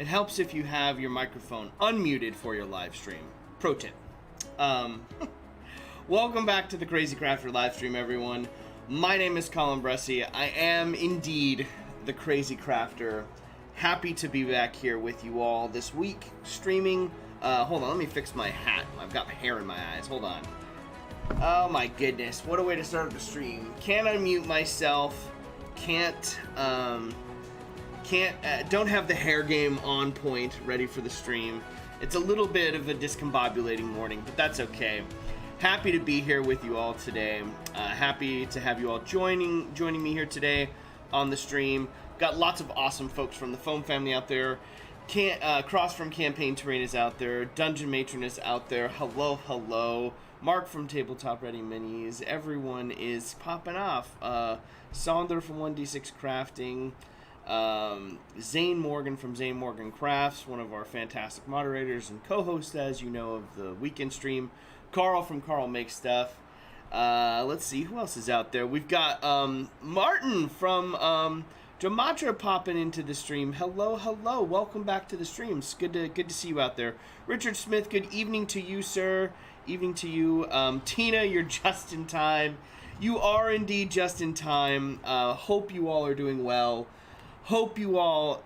It helps if you have your microphone unmuted for your live stream. Pro tip. Welcome back to the Crazy Crafter live stream, everyone. My name is Colin Bressi. I am indeed the Crazy Crafter. Happy to be back here with you all this week, streaming. Hold on, let me fix my hat. I've got hair in my eyes. Hold on. Oh my goodness, what a way to start the stream. Can't unmute myself. Don't have the hair game on point, ready for the stream. It's a little bit of a discombobulating morning, but that's okay. Happy to be here with you all today. Happy to have you all joining me here today on the stream. Got lots of awesome folks from the Foam family out there. Cross from Campaign Terrain is out there. Dungeon Matron is out there. Hello, hello. Mark from Tabletop Ready Minis. Everyone is popping off. Sonder from 1D6 Crafting. Zane Morgan from Zane Morgan Crafts, one of our fantastic moderators and co-hosts, as you know, of the weekend stream. Carl from Carl Makes Stuff. Let's see, who else is out there? We've got Martin from Jamatra popping into the stream. Hello, hello. Welcome back to the streams. Good to see you out there. Richard Smith, good evening to you, sir. Evening to you. Tina, you're just in time. You are indeed just in time. Hope you all are doing well. Hope you all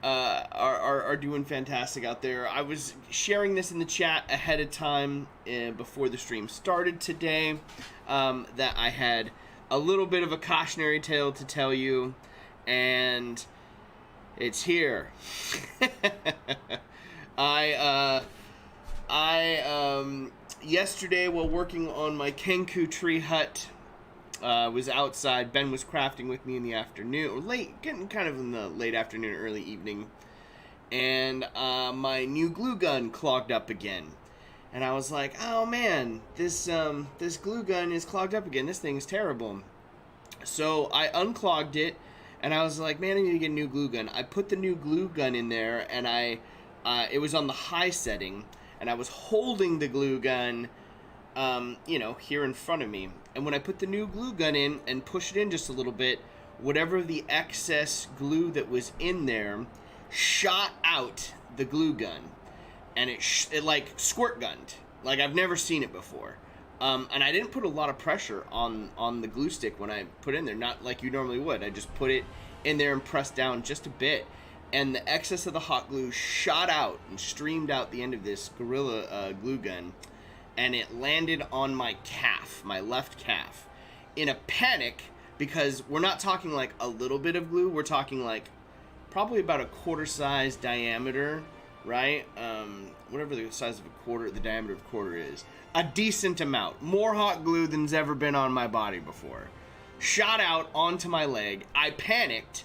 are doing fantastic out there. I was sharing this in the chat ahead of time before the stream started today, that I had a little bit of a cautionary tale to tell you, and it's here. Yesterday, while working on my Kenku tree hut, was outside. Ben was crafting with me in the afternoon, or getting kind of in the late afternoon, early evening, and my new glue gun clogged up again. And I was like, oh man, this glue gun is clogged up again. This thing's terrible. So I unclogged it, and I was like, man, I need to get a new glue gun. I put the new glue gun in there, and it was on the high setting, and I was holding the glue gun, here in front of me. And when I put the new glue gun in and pushed it in just a little bit, whatever the excess glue that was in there shot out the glue gun. And it like squirt gunned. Like I've never seen it before. And I didn't put a lot of pressure on the glue stick when I put it in there, not like you normally would. I just put it in there and pressed down just a bit. And the excess of the hot glue shot out and streamed out the end of this Gorilla glue gun. And it landed on my calf, my left calf, in a panic, because we're not talking like a little bit of glue. We're talking like probably about a quarter size diameter, right? Whatever the size of the diameter of a quarter is. A decent amount. More hot glue than's ever been on my body before. Shot out onto my leg. I panicked.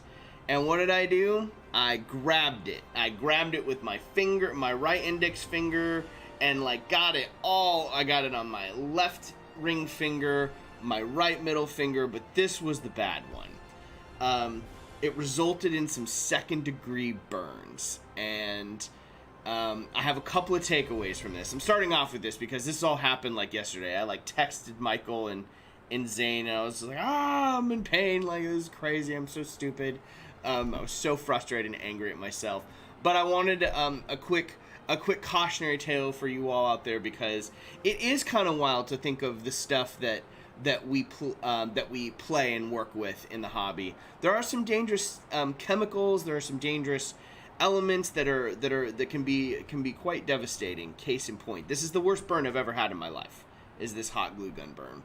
And what did I do? I grabbed it. I grabbed it with my finger, my right index finger, and like got it on my left ring finger, my right middle finger, but this was the bad one. It resulted in some second degree burns, and I have a couple of takeaways from this. I'm starting off with this because this all happened like yesterday. I like texted Michael and Zane, and I was like, I'm in pain, like this is crazy, I'm so stupid. I was so frustrated and angry at myself, but I wanted a quick cautionary tale for you all out there, because it is kind of wild to think of the stuff that we play and work with in the hobby. There are some dangerous chemicals. There are some dangerous elements that can be quite devastating. Case in point, this is the worst burn I've ever had in my life. Is this hot glue gun burn?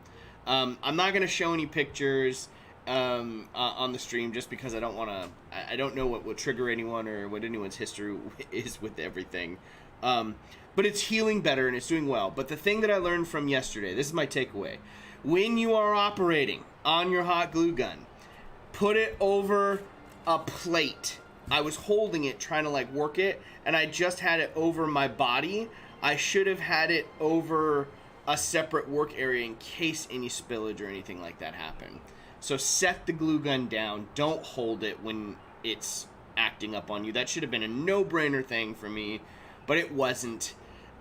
I'm not going to show any pictures on the stream, just because I don't know what will trigger anyone or what anyone's history is with everything. But it's healing better and it's doing well. But the thing that I learned from yesterday, this is my takeaway. When you are operating on your hot glue gun, put it over a plate. I was holding it, trying to like work it, and I just had it over my body. I should have had it over a separate work area in case any spillage or anything like that happened. So set the glue gun down. Don't hold it when it's acting up on you. That should have been a no-brainer thing for me, but it wasn't.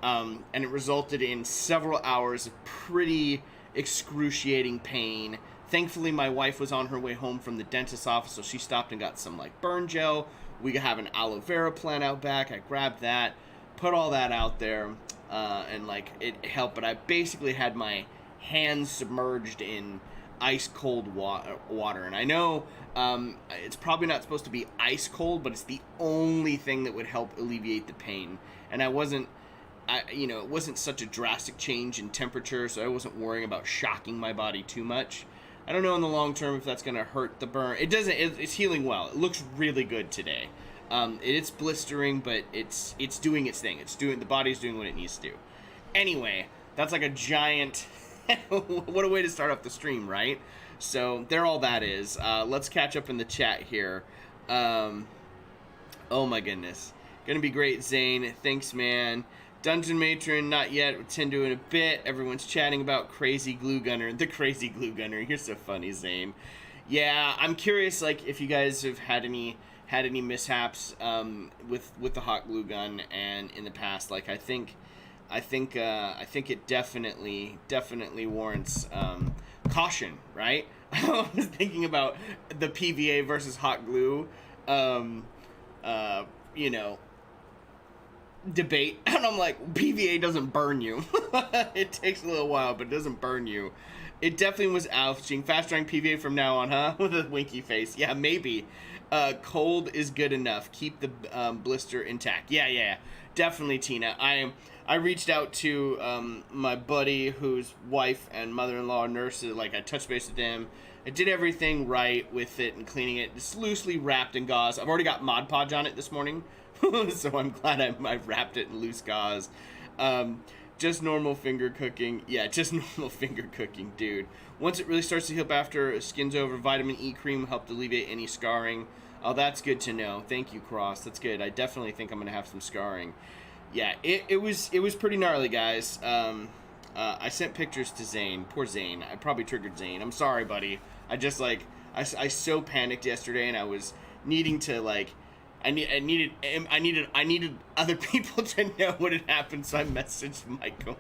And it resulted in several hours of pretty excruciating pain. Thankfully, my wife was on her way home from the dentist's office, so she stopped and got some like burn gel, We have an aloe vera plant out back. I grabbed that, put all that out there, and like it helped. But I basically had my hands submerged in ice cold water, and I know it's probably not supposed to be ice cold, but it's the only thing that would help alleviate the pain. And it wasn't such a drastic change in temperature, so I wasn't worrying about shocking my body too much. I don't know in the long term if that's going to hurt the burn. It doesn't. It's healing well. It looks really good today. It's blistering, but it's doing its thing. The body's doing what it needs to do. Anyway, that's like a giant. What a way to start off the stream, right? So there, all that is. Let's catch up in the chat here. Oh my goodness, gonna be great, Zane. Thanks, man. Dungeon Matron, not yet. We'll tend to in a bit. Everyone's chatting about Crazy Glue Gunner. The Crazy Glue Gunner. You're so funny, Zane. Yeah, I'm curious, like, if you guys have had any mishaps with the hot glue gun and in the past. Like, I think it definitely warrants caution, right? I was thinking about the PVA versus hot glue, debate, and I'm like, PVA doesn't burn you. It takes a little while, but it doesn't burn you. It definitely was ouching. Fast drying PVA from now on, huh? With a winky face. Yeah, maybe. Cold is good enough. Keep the blister intact. Yeah. Definitely, Tina. I reached out to my buddy whose wife and mother-in-law are nurses. Like, I touched base with them. I did everything right with it and cleaning it. It's loosely wrapped in gauze. I've already got Mod Podge on it this morning. So I'm glad I wrapped it in loose gauze. Just normal finger cooking. Yeah, just normal finger cooking, dude. Once it really starts to heal up after skin's over, vitamin E cream helped alleviate any scarring. Oh, that's good to know. Thank you, Cross. That's good. I definitely think I'm going to have some scarring. Yeah, it was pretty gnarly, guys. I sent pictures to Zane. Poor Zane. I probably triggered Zane. I'm sorry, buddy. I just, like, I so panicked yesterday, and I was needing to, like, I needed other people to know what had happened, so I messaged Michael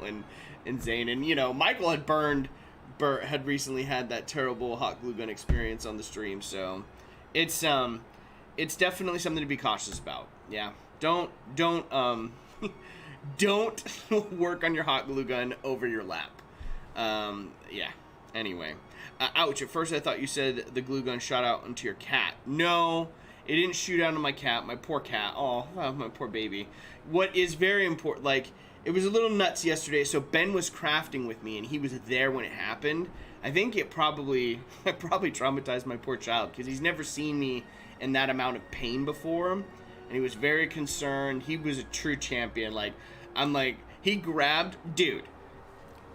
and Zane. And, you know, Michael had recently had that terrible hot glue gun experience on the stream, so it's definitely something to be cautious about. Yeah. Don't don't work on your hot glue gun over your lap. Yeah. Anyway. Ouch. At first I thought you said the glue gun shot out into your cat. No. It didn't shoot out on my cat, my poor cat. Oh, my poor baby. What is very important, like, it was a little nuts yesterday. So Ben was crafting with me, and he was there when it happened. I think I probably traumatized my poor child, because he's never seen me in that amount of pain before. And he was very concerned. He was a true champion. Like, I'm like, he grabbed, dude.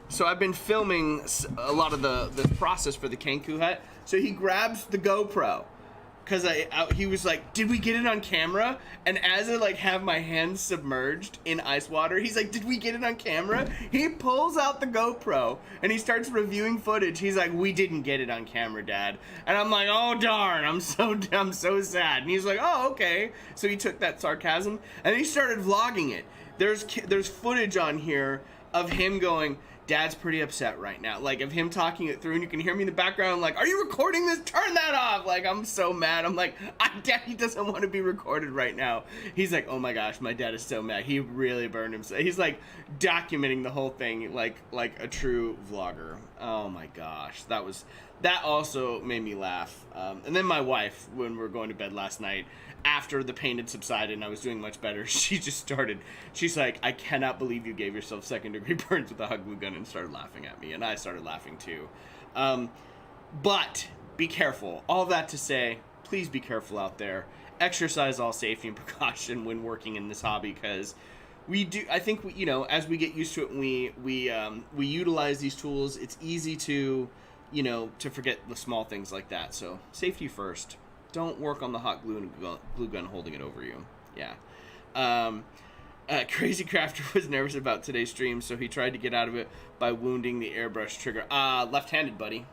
So I've been filming a lot of the process for the Kenku hut. So he grabs the GoPro. Because he was like, did we get it on camera? And as I, like, have my hands submerged in ice water, he's like, did we get it on camera? He pulls out the GoPro, and he starts reviewing footage. He's like, we didn't get it on camera, Dad. And I'm like, oh, darn, I'm so sad. And he's like, oh, okay. So he took that sarcasm, and he started vlogging it. There's footage on here of him going, Dad's pretty upset right now. Like, of him talking it through, and you can hear me in the background. I'm like, are you recording this? Turn that off. Like, I'm so mad. I'm like, Daddy doesn't want to be recorded right now. He's like, oh my gosh, my dad is so mad. He really burned himself. He's like documenting the whole thing like a true vlogger. Oh my gosh. That also made me laugh. And then my wife, when we were going to bed last night, after the pain had subsided and I was doing much better, she's like, I cannot believe you gave yourself second-degree burns with a hot glue gun, and started laughing at me, and I started laughing too. But be careful. All that to say, please be careful out there. Exercise all safety and precaution when working in this hobby, because I think as we get used to it, we utilize these tools. It's easy to forget the small things like that. So safety first. Don't work on the hot glue gun holding it over you. Yeah. Crazy Crafter was nervous about today's stream, so he tried to get out of it by wounding the airbrush trigger. Left-handed, buddy.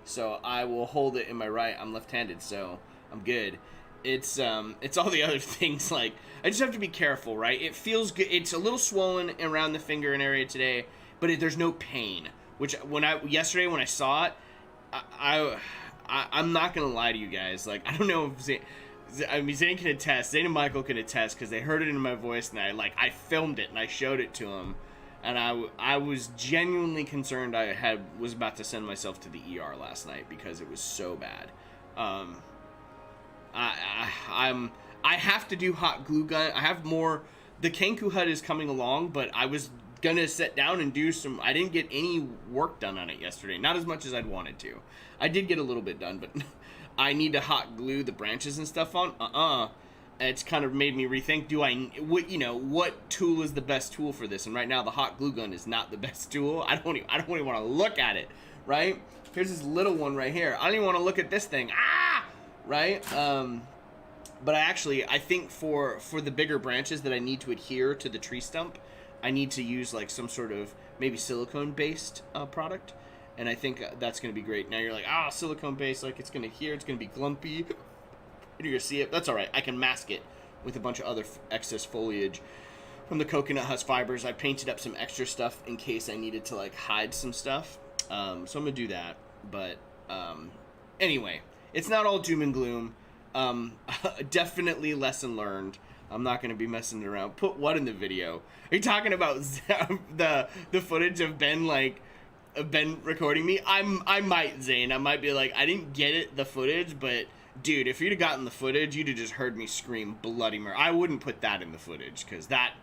So I will hold it in my right. I'm left-handed, so I'm good. It's all the other things, like, I just have to be careful, right? It feels good. It's a little swollen around the finger and area today, but there's no pain. Which, yesterday when I saw it, I'm not gonna lie to you guys. Like, I don't know if I mean, Zane can attest. Zane and Michael can attest because they heard it in my voice, and I filmed it and I showed it to them, and I was genuinely concerned. I was about to send myself to the ER last night because it was so bad. I have to do hot glue gun. I have more. The Kenku hut is coming along, but I was gonna sit down and do some. I didn't get any work done on it yesterday. Not as much as I'd wanted to. I did get a little bit done, but I need to hot glue the branches and stuff on. It's kind of made me rethink. What tool is the best tool for this? And right now, the hot glue gun is not the best tool. I don't even want to look at it. Right? Here's this little one right here. I don't even want to look at this thing. Right? But I think for the bigger branches that I need to adhere to the tree stump, I need to use like some sort of maybe silicone-based product, and I think that's going to be great. Now you're like, silicone-based, like it's going to adhere, it's going to be glumpy, and you're going to see it. That's all right. I can mask it with a bunch of other excess foliage from the coconut husk fibers. I painted up some extra stuff in case I needed to like hide some stuff. So I'm going to do that. But anyway, it's not all doom and gloom. Definitely lesson learned. I'm not going to be messing around. Put what in the video? Are you talking about the footage of Ben, like, Ben recording me? I might, Zane. I might be like, I didn't get it, the footage, but, dude, if you'd have gotten the footage, you'd have just heard me scream bloody murder. I wouldn't put that in the footage, because that,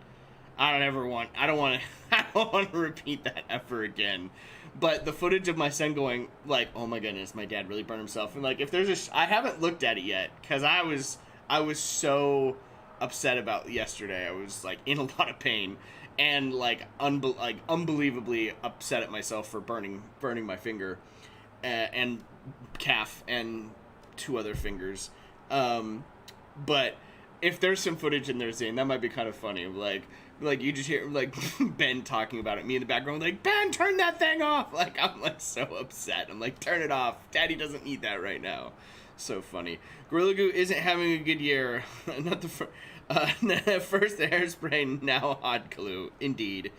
I don't want to repeat that ever again. But the footage of my son going, like, oh my goodness, my dad really burned himself. And, like, if there's I haven't looked at it yet, because I was so upset about yesterday. I was, like, in a lot of pain. And, like, unbelievably upset at myself for burning my finger. And calf and 2 other fingers. But if there's some footage in there, Zane, that might be kind of funny. Like you just hear like Ben talking about it, me in the background, like, Ben, turn that thing off. Like, I'm like so upset. I'm like, turn it off. Daddy doesn't need that right now. So funny. Gorilla Glue isn't having a good year. Not the first hairspray, now hot glue. Indeed.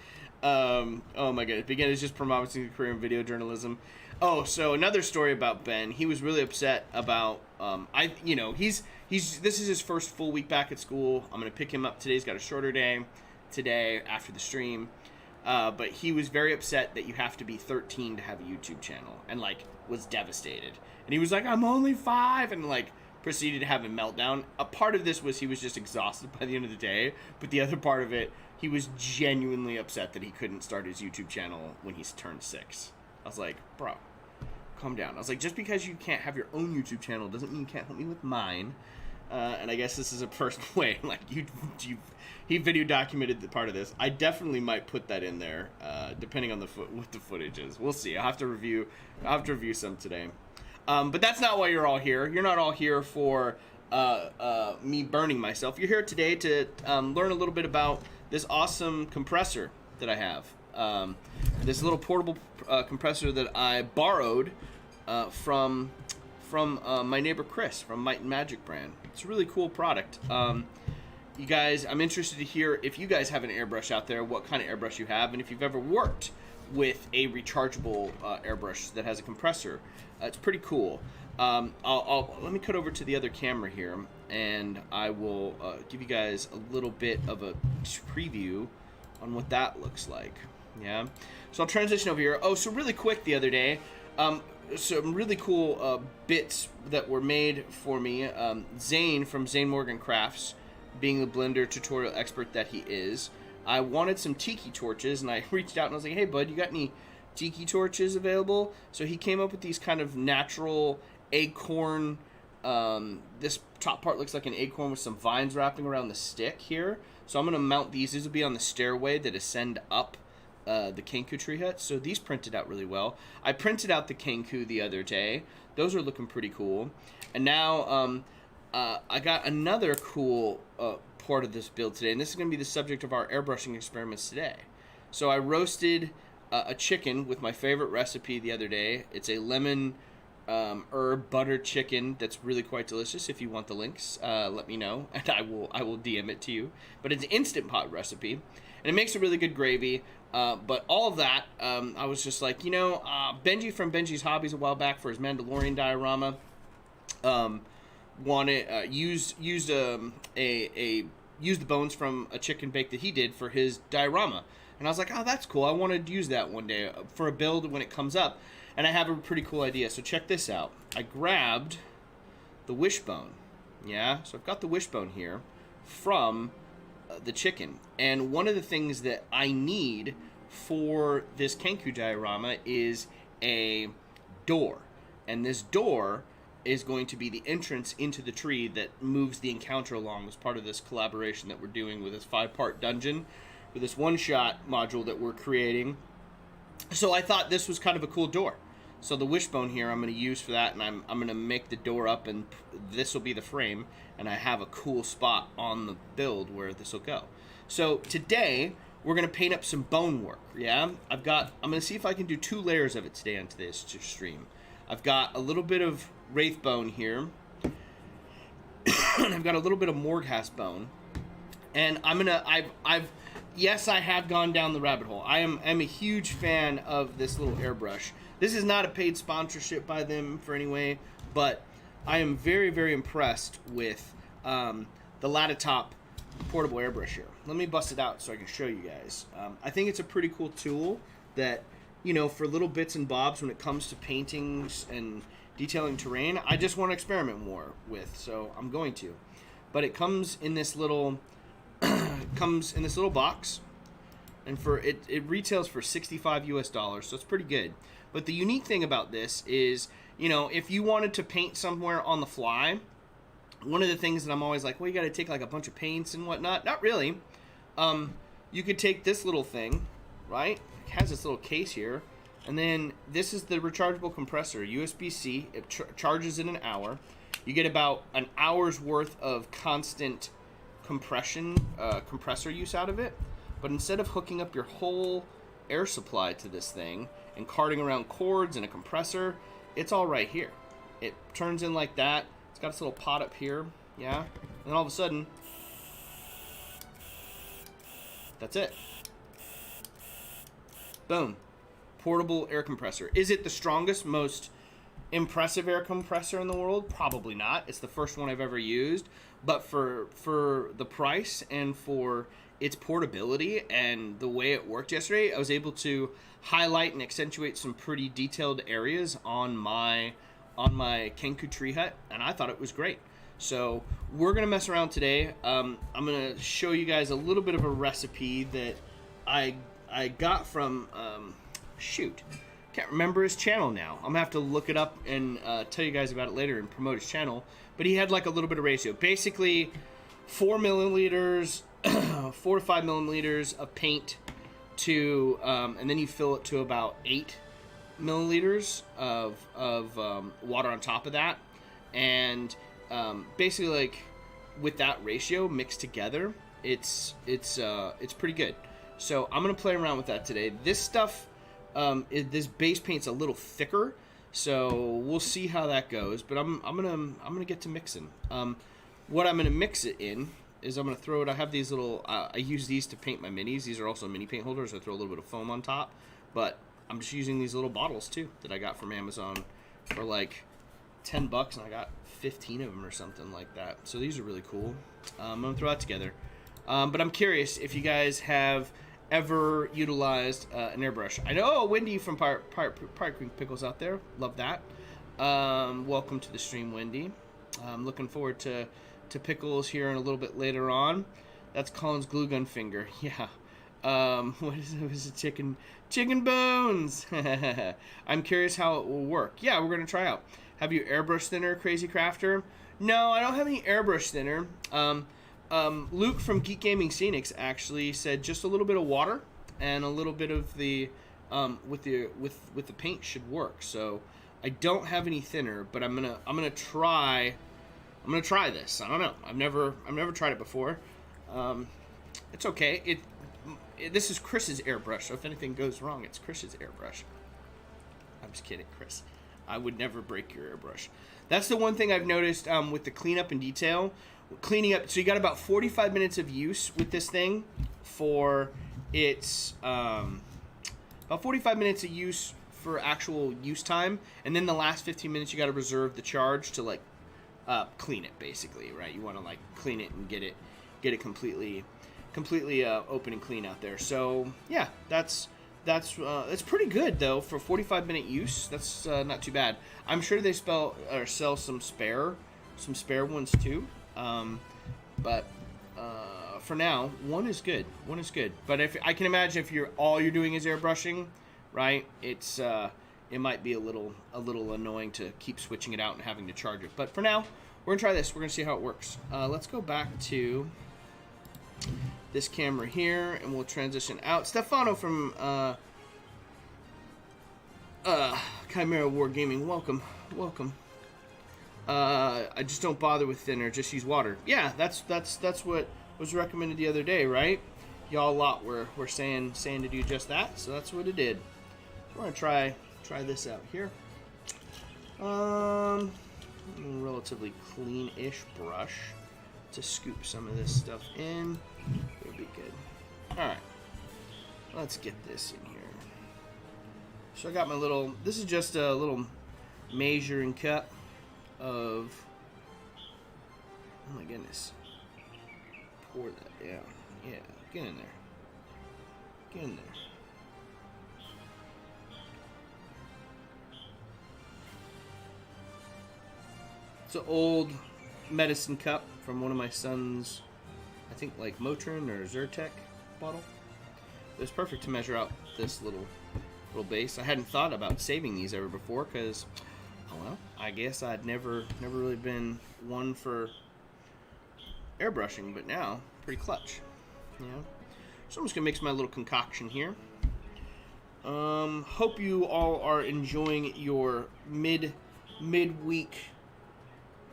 Oh my goodness. Begin is just promising a career in video journalism. Oh, so another story about Ben. He was really upset about this is his first full week back at school. I'm gonna pick him up today. He's got a shorter day today after the stream. But he was very upset that you have to be 13 to have a YouTube channel, and like was devastated. And he was like, I'm only 5, and like proceeded to have a meltdown. A part of this was he was just exhausted by the end of the day, but the other part of it, he was genuinely upset that he couldn't start his YouTube channel when he's turned 6. I was like, bro, calm down. I was like, just because you can't have your own YouTube channel doesn't mean you can't help me with mine. And I guess this is a personal way. Like he video documented the part of this. I definitely might put that in there, depending on what the footage is. We'll see. I'll have to review some today. But that's not why you're all here. You're not all here for me burning myself. You're here today to learn a little bit about this awesome compressor that I have. This little portable compressor that I borrowed from my neighbor Chris from Might and Magic brand. It's a really cool product. You guys, I'm interested to hear if you guys have an airbrush out there, what kind of airbrush you have, and if you've ever worked with a rechargeable airbrush that has a compressor. It's pretty cool. Let me cut over to the other camera here, and I will give you guys a little bit of a preview on what that looks like. Yeah. So I'll transition over here. Oh, so really quick the other day, some really cool bits that were made for me. Zane from Zane Morgan Crafts, being the blender tutorial expert that he is, I wanted some Tiki Torches, and I reached out and I was like, hey bud, you got any Tiki Torches available? So he came up with these kind of natural acorn, this top part looks like an acorn with some vines wrapping around the stick here. So I'm going to mount these. These will be on the stairway that ascend up the Kenku tree hut. So these printed out really well. I printed out the Kenku the other day. Those are looking pretty cool. And now I got another cool part of this build today, and this is going to be the subject of our airbrushing experiments today. So I roasted a chicken with my favorite recipe the other day. It's a lemon herb butter chicken that's really quite delicious. If you want the links, let me know, and I will DM it to you. But it's an Instant Pot recipe, and it makes a really good gravy. But all of that, I was just like, Benji from Benji's Hobbies a while back for his Mandalorian diorama, used the bones from a chicken bake that he did for his diorama. And I was like, oh, that's cool. I want to use that one day for a build when it comes up. And I have a pretty cool idea. So check this out. I grabbed the wishbone. Yeah, so I've got the wishbone here from the chicken. And one of the things that I need for this Kenku diorama is a door. And this door is going to be the entrance into the tree that moves the encounter along as part of this collaboration that we're doing with this 5-part dungeon, with this one-shot module that we're creating. So I thought this was kind of a cool door. So the wishbone here I'm going to use for that, and I'm going to make the door up, and this will be the frame, and I have a cool spot on the build where this will go. So today we're going to paint up some bone work, yeah? I'm going to see if I can do 2 layers of it today on today's stream. I've got a little bit of wraith bone here, and I've got a little bit of Morghast bone, and yes, I have gone down the rabbit hole. I'm a huge fan of this little airbrush. This is not a paid sponsorship by them for any way, but I am very, very impressed with the LATITOP portable airbrush here. Let me bust it out so I can show you guys. I think it's a pretty cool tool that, you know, for little bits and bobs when it comes to paintings and detailing terrain, I just want to experiment more with, so I'm going to. But it comes in this little box, and it retails for $65 US, so it's pretty good. But the unique thing about this is, you know, if you wanted to paint somewhere on the fly, one of the things that I'm always like, well, you got to take like a bunch of paints and whatnot. Not really. You could take this little thing, right? It has this little case here, and then this is the rechargeable compressor, USB-C. It charges in an hour. You get about an hour's worth of constant compressor use out of it. But instead of hooking up your whole air supply to this thing and carting around cords and a compressor, it's all right here. It turns in like that. It's got this little pot up here, yeah? And then all of a sudden, that's it. Boom. Portable air compressor. Is it the strongest, most impressive air compressor in the world? Probably not. It's the first one I've ever used. But for the price and for its portability and the way it worked yesterday, I was able to highlight and accentuate some pretty detailed areas on my Kenku tree hut, and I thought it was great. So we're gonna mess around today. I'm gonna show you guys a little bit of a recipe that I got from can't remember his channel now. I'm gonna have to look it up and tell you guys about it later and promote his channel. But he had like a little bit of ratio, basically 4 milliliters 4 to 5 milliliters of paint to and then you fill it to about 8 milliliters of water on top of that, and basically, like, with that ratio mixed together, it's pretty good. So I'm gonna play around with that today. This stuff, this base paint's a little thicker, so we'll see how that goes. But I'm gonna get to mixing. What I'm gonna mix it in is I'm gonna throw it. I have these little. I use these to paint my minis. These are also mini paint holders. I throw a little bit of foam on top, but I'm just using these little bottles too that I got from Amazon for like $10, and I got 15 of them or something like that. So these are really cool. I'm gonna throw that together. But I'm curious if you guys have ever utilized an airbrush. I know Wendy from Pirate Creek Pickles out there. Love that. Welcome to the stream, Wendy. I'm looking forward to Pickles here in a little bit later on. That's Colin's glue gun finger. Yeah. What is it? Was it chicken bones? I'm curious how it will work. Yeah, we're gonna try out. Have you airbrush thinner, Crazy Crafter? No, I don't have any airbrush thinner. Luke from Geek Gaming Scenics actually said just a little bit of water and a little bit of the with the paint should work. So I don't have any thinner, but I'm gonna try this. I don't know. I've never tried it before. It's okay. This is Chris's airbrush, so if anything goes wrong, it's Chris's airbrush. I'm just kidding, Chris. I would never break your airbrush. That's the one thing I've noticed with the cleanup and detail. Cleaning up, so you got about 45 minutes of use with this thing for its about 45 minutes of use for actual use time, and then the last 15 minutes you got to reserve the charge to like clean it basically, right? You want to like clean it and get it completely open and clean out there. So yeah, that's pretty good though for 45-minute use. That's not too bad. I'm sure they sell some spare ones too. But for now, one is good. But if I can imagine if all you're doing is airbrushing, right? It might be a little annoying to keep switching it out and having to charge it. But for now, we're gonna try this. We're gonna see how it works. Let's go back to this camera here, and we'll transition out. Stefano from Chimera War Gaming, welcome. I just don't bother with thinner, just use water. Yeah, that's what was recommended the other day, right? Y'all a lot were saying to do just that, so that's what it did. So we're gonna try this out here. Relatively clean-ish brush to scoop some of this stuff in. It'll be good. Alright. Let's get this in here. So I got my little, this is just a little measuring cup of, oh my goodness. Pour that down. Yeah, get in there. Get in there. It's an old medicine cup from one of my son's, I think like Motrin or Zyrtec bottle. It was perfect to measure out this little base. I hadn't thought about saving these ever before because, oh well, I guess I'd never really been one for airbrushing, but now pretty clutch. You know? So I'm just gonna mix my little concoction here. Hope you all are enjoying your midweek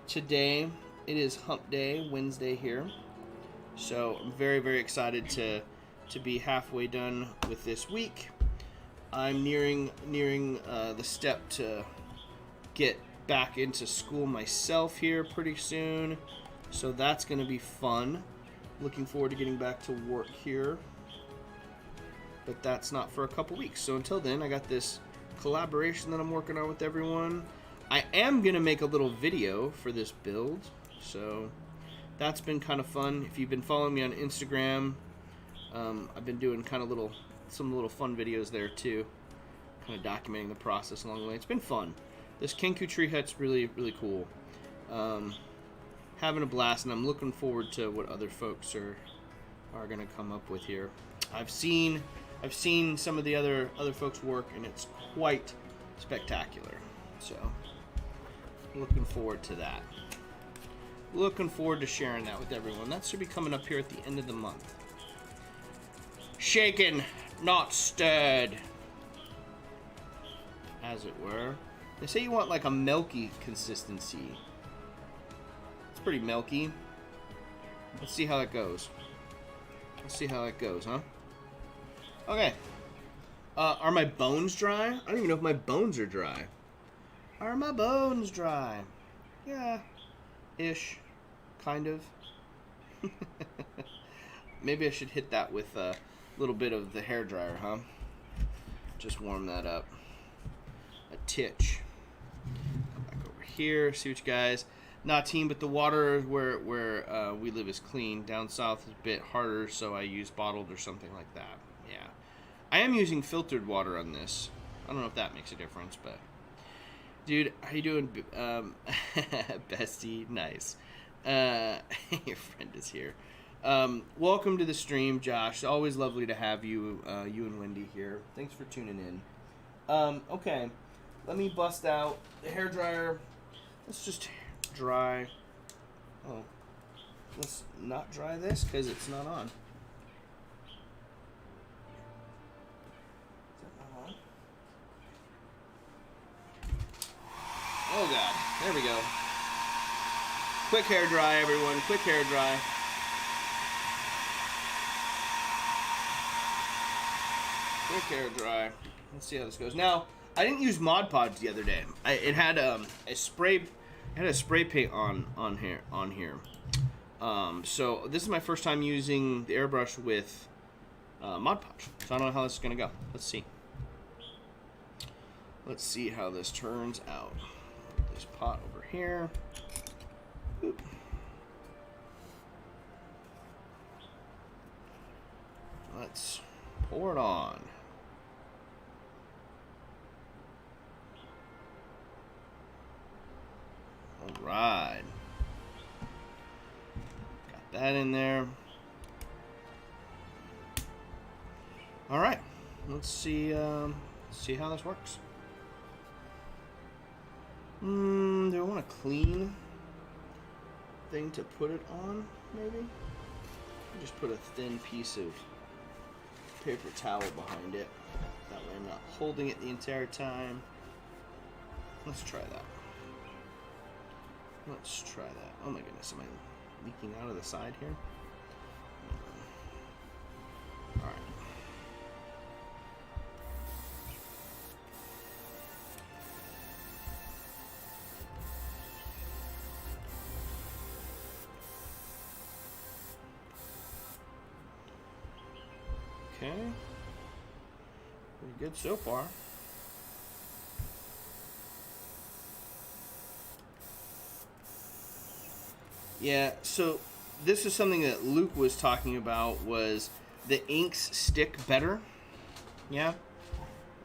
today. It is Hump Day, Wednesday here. So I'm very, very excited to be halfway done with this week. I'm nearing the step to get back into school myself here pretty soon. So that's going to be fun. Looking forward to getting back to work here. But that's not for a couple weeks. So until then, I got this collaboration that I'm working on with everyone. I am going to make a little video for this build. So that's been kind of fun. If you've been following me on Instagram, I've been doing kind of some little fun videos there too. Kind of documenting the process along the way. It's been fun. This Kenku tree hut's really, really cool. Having a blast, and I'm looking forward to what other folks are gonna come up with here. I've seen some of the other folks' work, and it's quite spectacular. So, looking forward to that. Looking forward to sharing that with everyone. That should be coming up here at the end of the month. Shaken, not stirred, as it were. They say you want like a milky consistency. It's pretty milky. Let's see how that goes. Huh? Okay. Are my bones dry? I don't even know if my bones are dry. Are my bones dry? Yeah. Ish. Kind of. Maybe I should hit that with a little bit of the hairdryer, huh? Just warm that up. A titch. Come back over here. See what you guys. Not team, but the water where we live is clean. Down south is a bit harder, so I use bottled or something like that. Yeah. I am using filtered water on this. I don't know if that makes a difference, but... Dude, how you doing? Bestie, nice. Your friend is here. Welcome to the stream, Josh. Always lovely to have you, you and Wendy here. Thanks for tuning in. Okay, let me bust out the hairdryer. Let's just dry. Oh, let's not dry this because it's not on. Is that not on? Oh God, there we go. Quick hair dry, everyone. Quick hair dry. Quick hair dry. Let's see how this goes. Now, I didn't use Mod Podge the other day. It had a spray paint on here. So this is my first time using the airbrush with Mod Podge. So I don't know how this is gonna go. Let's see. Let's see how this turns out. Put this pot over here. Oop. Let's pour it on. All right. Got that in there. All right. Let's see how this works. Do I want a clean thing to put it on, maybe? Just put a thin piece of paper towel behind it. That way I'm not holding it the entire time. Let's try that. Let's try that. Oh my goodness, am I leaking out of the side here? Alright. Okay. Pretty good so far. Yeah, so this is something that Luke was talking about, was the inks stick better. Yeah.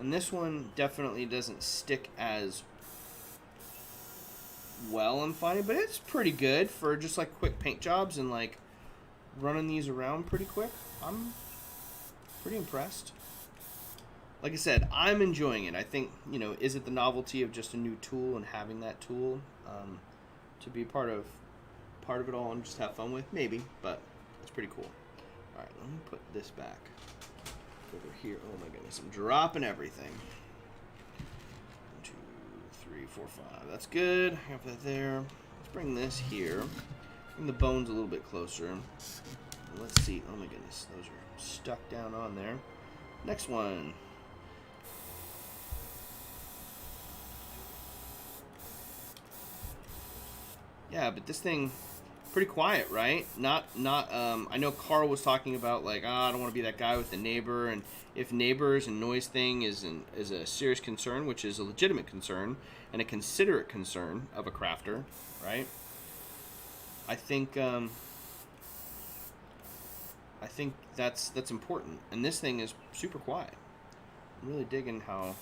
And this one definitely doesn't stick as well, I'm finding, but it's pretty good for just like quick paint jobs and like running these around pretty quick. I'm pretty impressed. Like I said, I'm enjoying it. I think, you know, is it the novelty of just a new tool and having that tool to be part of it all and just have fun with? Maybe, but it's pretty cool. All right, let me put this back over here. Oh my goodness, I'm dropping everything. 1, 2, 3, 4, 5. That's good. I have that there. Let's bring this here. Bring the bones a little bit closer. Let's see. Oh my goodness, those are stuck down on there. Next one. Yeah, but this thing, pretty quiet, right? Not. I know Carl was talking about like, I don't want to be that guy with the neighbor, and if neighbors and noise thing is a serious concern, which is a legitimate concern and a considerate concern of a crafter, right? I think that's important, and this thing is super quiet. I'm really digging how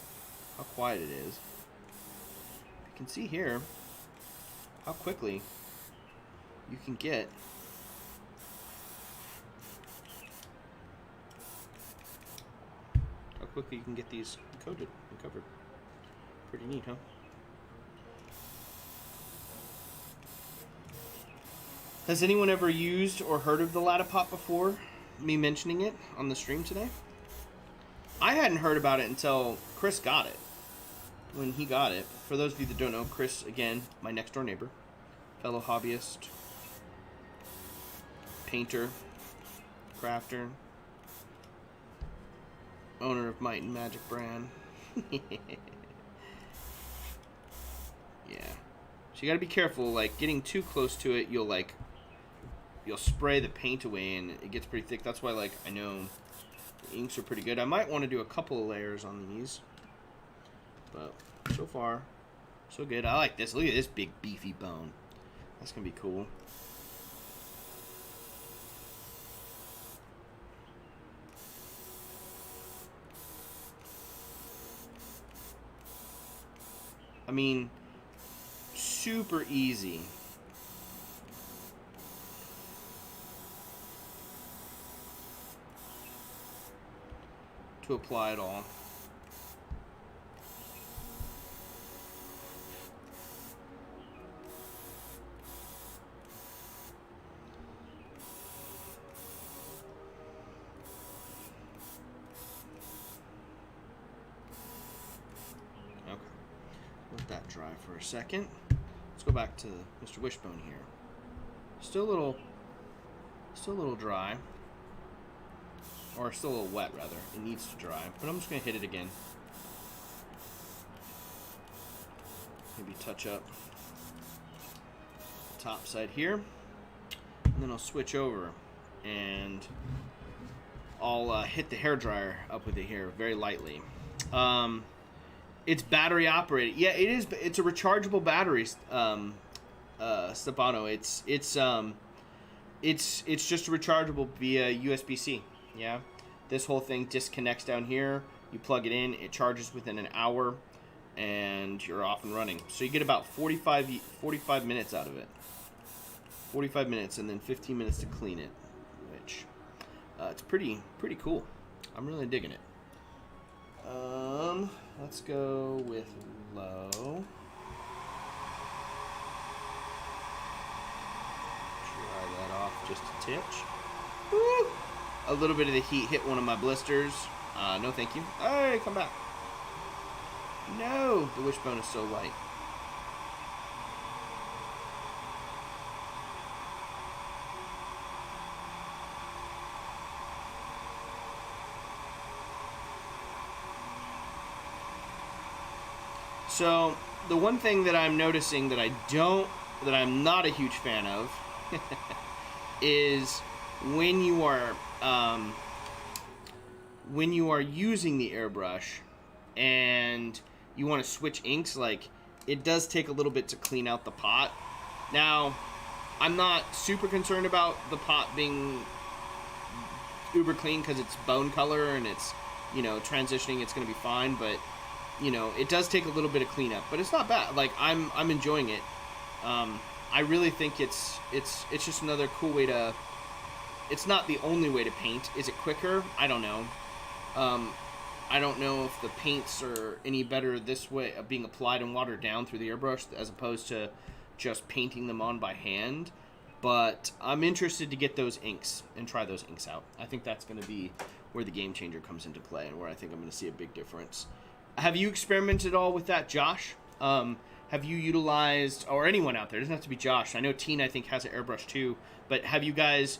quiet it is. You can see here how quickly you can get these coated and covered. Pretty neat, huh? Has anyone ever used or heard of the LATITOP before me mentioning it on the stream today? I hadn't heard about it until Chris got it. When he got it. For those of you that don't know, Chris, again, my next door neighbor, fellow hobbyist, painter, crafter, owner of Might and Magic brand. Yeah. So you gotta be careful, like, getting too close to it, you'll spray the paint away and it gets pretty thick. That's why, like, I know the inks are pretty good. I might want to do a couple of layers on these. But so far, so good. I like this. Look at this big beefy bone. That's going to be cool. I mean, super easy. To apply it all. Okay. Let that dry for a second. Let's go back to Mr. Wishbone here. Still a little dry. Or still a little wet, rather. It needs to dry. But I'm just going to hit it again. Maybe touch up the top side here. And then I'll switch over. And I'll hit the hairdryer up with it here very lightly. It's battery operated. Yeah, it is. It's a rechargeable battery Stefano. It's just rechargeable via USB-C. Yeah, this whole thing disconnects down here. You plug it in, it charges within an hour, and you're off and running. So you get about 45 minutes out of it. 45 minutes, and then 15 minutes to clean it, which it's pretty cool. I'm really digging it. Let's go with low. Try that off just a titch. Woo! A little bit of the heat hit one of my blisters. No thank you. Hey, come back. No, the wishbone is so light. So the one thing that I'm noticing that I'm not a huge fan of is when you are using the airbrush and you want to switch inks, like, it does take a little bit to clean out the pot. Now, I'm not super concerned about the pot being uber clean because it's bone color and it's, you know, transitioning, it's going to be fine, but you know, it does take a little bit of cleanup, but it's not bad. Like, I'm enjoying it. I really think it's just another cool way to. It's not the only way to paint. Is it quicker? I don't know. I don't know if the paints are any better this way of being applied and watered down through the airbrush as opposed to just painting them on by hand. But I'm interested to get those inks and try those inks out. I think that's going to be where the game changer comes into play and where I think I'm going to see a big difference. Have you experimented at all with that, Josh? Have you utilized, or anyone out there, it doesn't have to be Josh. I know Tina, I think, has an airbrush too, but do you guys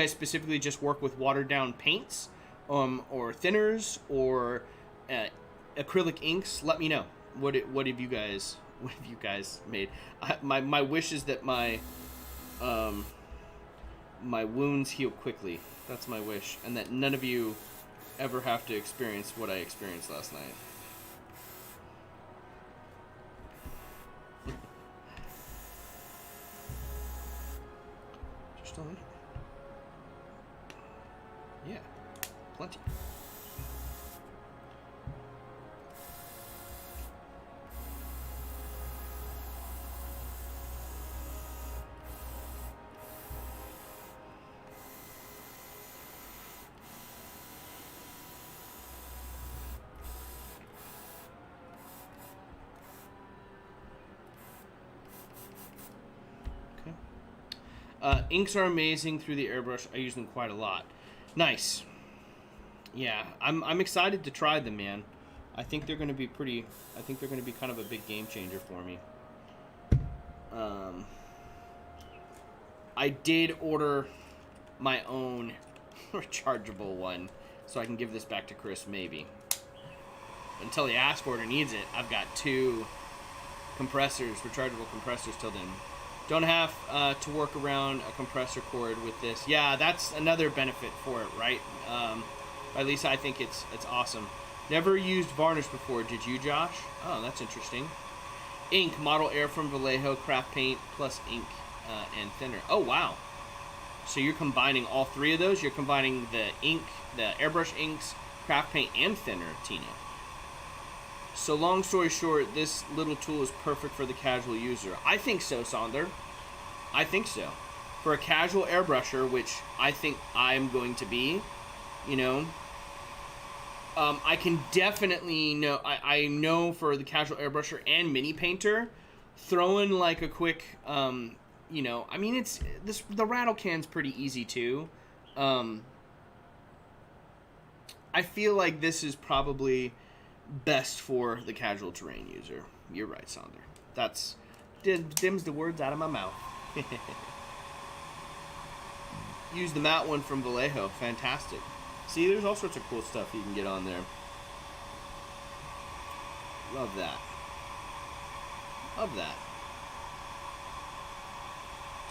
specifically just work with watered down paints, or thinners, or acrylic inks? Let me know. What have you guys made? My wish is that my wounds heal quickly. That's my wish, and that none of you ever have to experience what I experienced last night. Still in? Yeah, plenty. Inks are amazing through the airbrush. I use them quite a lot. Nice. Yeah, I'm excited to try them, man. I think they're going to be kind of a big game changer for me. I did order my own rechargeable one, so I can give this back to Chris maybe. Until he asks for it or needs it, I've got 2 compressors, rechargeable compressors till then. Don't have to work around a compressor cord with this. Yeah, that's another benefit for it, right? At least I think it's awesome. Never used varnish before, did you, Josh? Oh, that's interesting. Ink, Model Air from Vallejo, craft paint, plus ink and thinner. Oh, wow. So you're combining all 3 of those? You're combining the ink, the airbrush inks, craft paint, and thinner, Tina. So long story short, this little tool is perfect for the casual user. I think so, Sonder. I think so. For a casual airbrusher, which I think I'm going to be, you know, I can definitely know, I know for the casual airbrusher and mini painter, throwing like a quick, you know, I mean, the rattle can's pretty easy too. I feel like this is probably best for the casual terrain user. You're right, Sonder. That's dims the words out of my mouth. Use the matte one from Vallejo. Fantastic. See, there's all sorts of cool stuff you can get on there. Love that. Love that.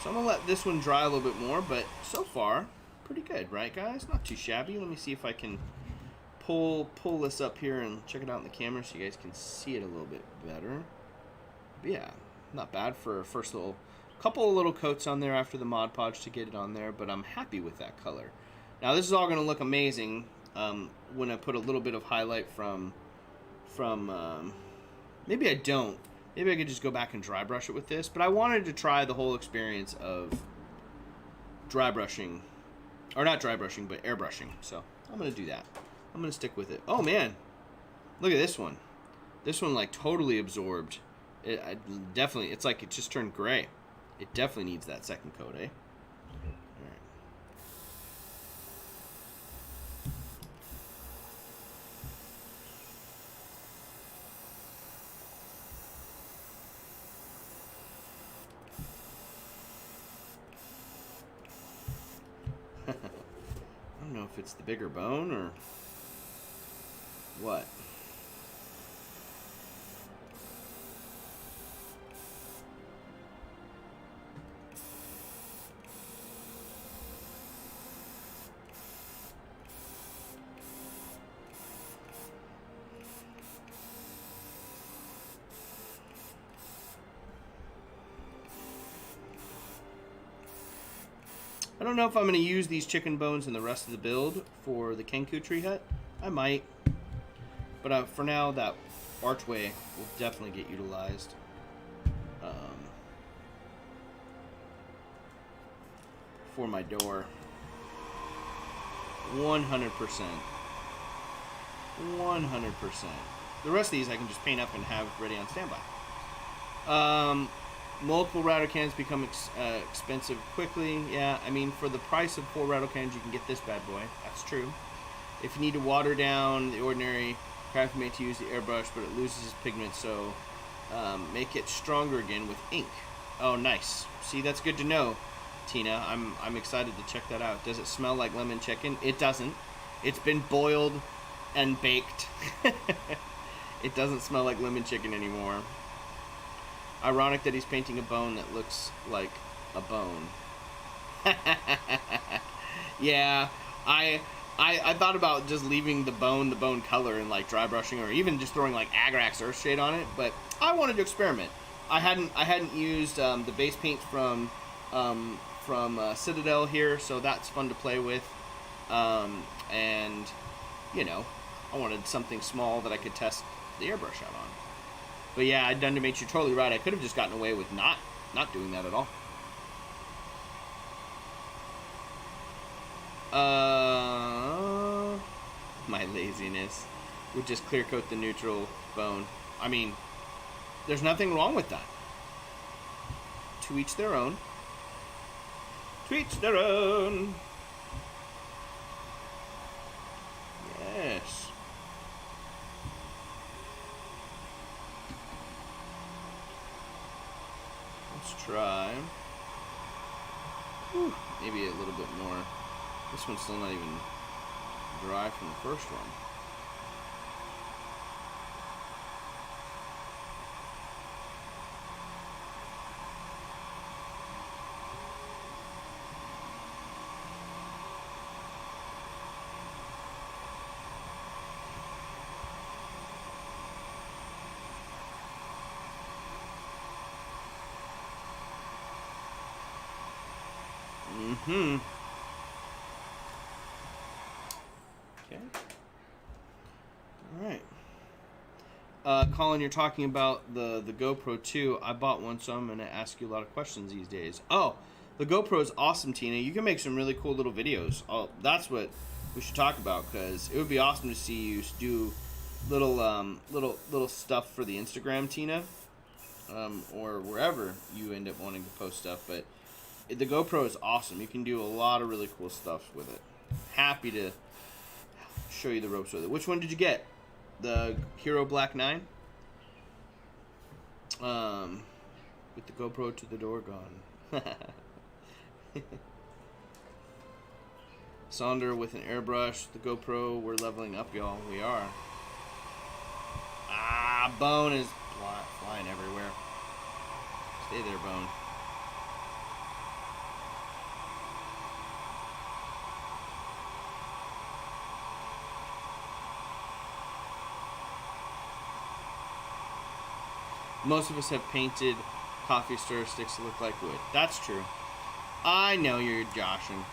So I'm going to let this one dry a little bit more, but so far, pretty good, right, guys? Not too shabby. Let me see if I can pull this up here and check it out in the camera so you guys can see it a little bit better. But yeah, not bad for a first little Couple of little coats on there after the Mod Podge to get it on there, but I'm happy with that color. Now this is all going to look amazing when I put a little bit of highlight from maybe I don't. Maybe I could just go back and dry brush it with this, but I wanted to try the whole experience of dry brushing, or not dry brushing, but airbrushing. So I'm going to do that. I'm going to stick with it. Oh man, look at this one. This one like totally absorbed. Definitely, it's like it just turned gray. It definitely needs that second coat, eh? I don't know if it's the bigger bone or what. I don't know if I'm going to use these chicken bones in the rest of the build for the Kenku tree hut. I might. But for now, that archway will definitely get utilized. For my door. 100%. 100%. The rest of these I can just paint up and have ready on standby. Multiple rattle cans become expensive quickly. Yeah, I mean, for the price of 4 rattle cans, you can get this bad boy. That's true. If you need to water down the ordinary, craft made to use the airbrush, but it loses its pigment, so make it stronger again with ink. Oh, nice. See, that's good to know, Tina. I'm excited to check that out. Does it smell like lemon chicken? It doesn't. It's been boiled and baked. It doesn't smell like lemon chicken anymore. Ironic that he's painting a bone that looks like a bone. Yeah, I thought about just leaving the bone color and like dry brushing, or even just throwing like Agrax Earthshade on it, but I wanted to experiment. I hadn't used the base paint from Citadel here, so that's fun to play with. And you know, I wanted something small that I could test the airbrush out on. But yeah, Dunder makes you totally right. I could have just gotten away with not doing that at all. My laziness would just clear coat the neutral bone. I mean, there's nothing wrong with that. To each their own. To each their own. Yes. Let's try. Whew, maybe a little bit more. This one's still not even dry from the first one. Okay. All right. Colin, you're talking about the GoPro 2. I bought one, so I'm going to ask you a lot of questions these days. Oh, the GoPro is awesome, Tina. You can make some really cool little videos. Oh, that's what we should talk about, because it would be awesome to see you do little stuff for the Instagram, Tina, or wherever you end up wanting to post stuff. But the GoPro is awesome. You can do a lot of really cool stuff with it. Happy to show you the ropes with it. Which one did you get? The Hero Black 9? With the GoPro to the door gone. Sonder with an airbrush. The GoPro, we're leveling up, y'all. We are. Ah, Bone is flying everywhere. Stay there, Bone. Most of us have painted coffee stir sticks look like wood. That's true. I know you're joshing.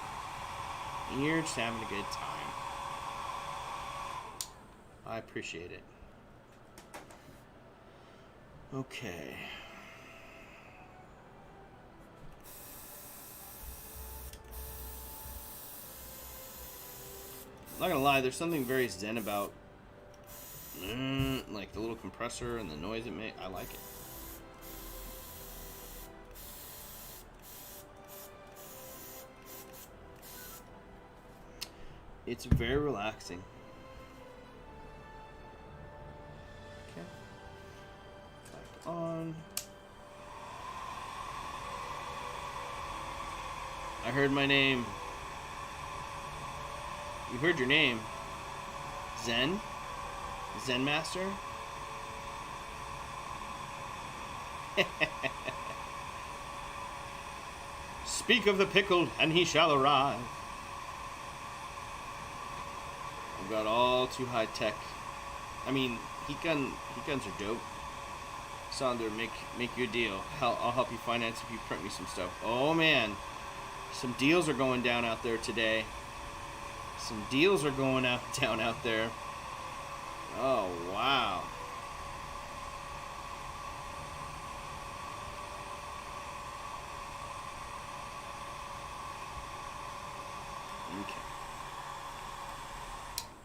You're just having a good time. I appreciate it. Okay. I'm not gonna lie, there's something very zen about like the little compressor and the noise it makes. I like it. It's very relaxing. Okay. Back on. I heard my name. You heard your name. Zen? Zen Master? Speak of the pickle, and he shall arrive. I've got all too high tech. I mean, heat guns are dope. Sonder, make you a deal. I'll help you finance if you print me some stuff. Oh man, some deals are going down out there today. Some deals are going down out there. Oh wow. Okay.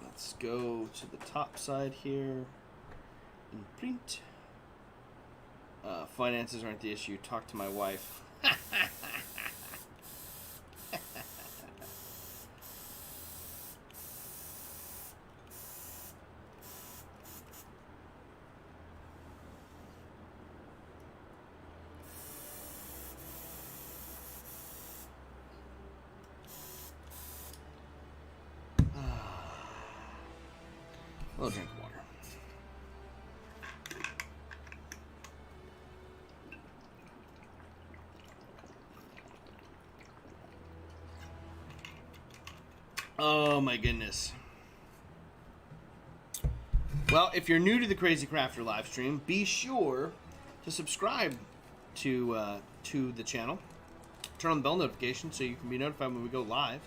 Let's go to the top side here and print. Finances aren't the issue. Talk to my wife. A little drink of water. Oh my goodness. Well, if you're new to the Crazy Crafter live stream, be sure to subscribe to the channel. Turn on the bell notification so you can be notified when we go live.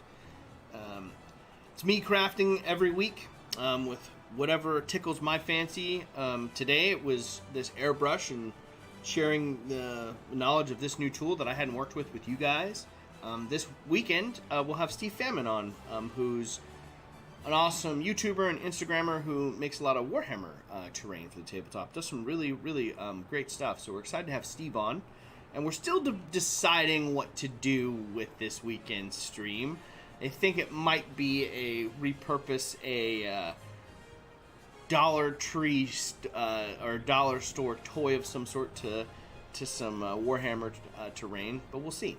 It's me crafting every week with whatever tickles my fancy. Today it was this airbrush and sharing the knowledge of this new tool that I hadn't worked with you guys. This weekend we'll have Steve Famine on, who's an awesome YouTuber and Instagrammer who makes a lot of Warhammer terrain for the tabletop. Does some really, really great stuff. So we're excited to have Steve on. And we're still deciding what to do with this weekend's stream. I think it might be repurpose a Dollar Tree or dollar store toy of some sort to some Warhammer terrain, but we'll see.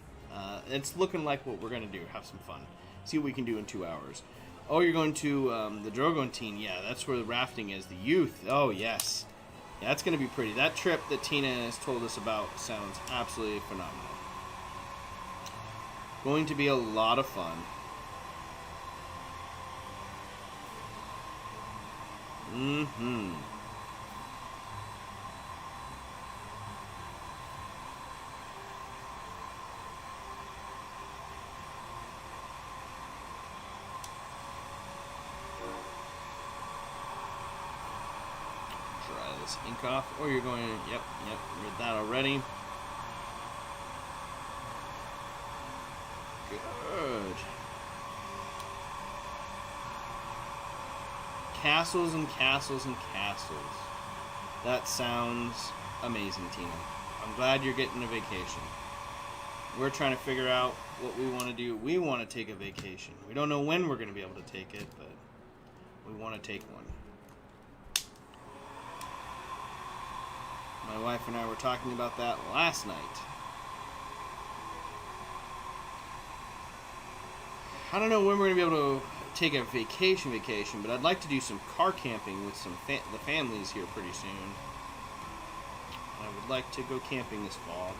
It's looking like what we're going to do. Have some fun. See what we can do in 2 hours. Oh, you're going to the Drogontine. Yeah, that's where the rafting is. The youth. Oh, yes. Yeah, that's going to be pretty. That trip that Tina has told us about sounds absolutely phenomenal. Going to be a lot of fun. Mm-hmm. Dry this ink off, or you're going to, yep, read that already. Good. Castles and castles and castles. That sounds amazing, Tina. I'm glad you're getting a vacation. We're trying to figure out what we want to do. We want to take a vacation. We don't know when we're going to be able to take it, but we want to take one. My wife and I were talking about that last night. I don't know when we're going to be able to take a vacation, but I'd like to do some car camping with the families here pretty soon. I would like to go camping this fall.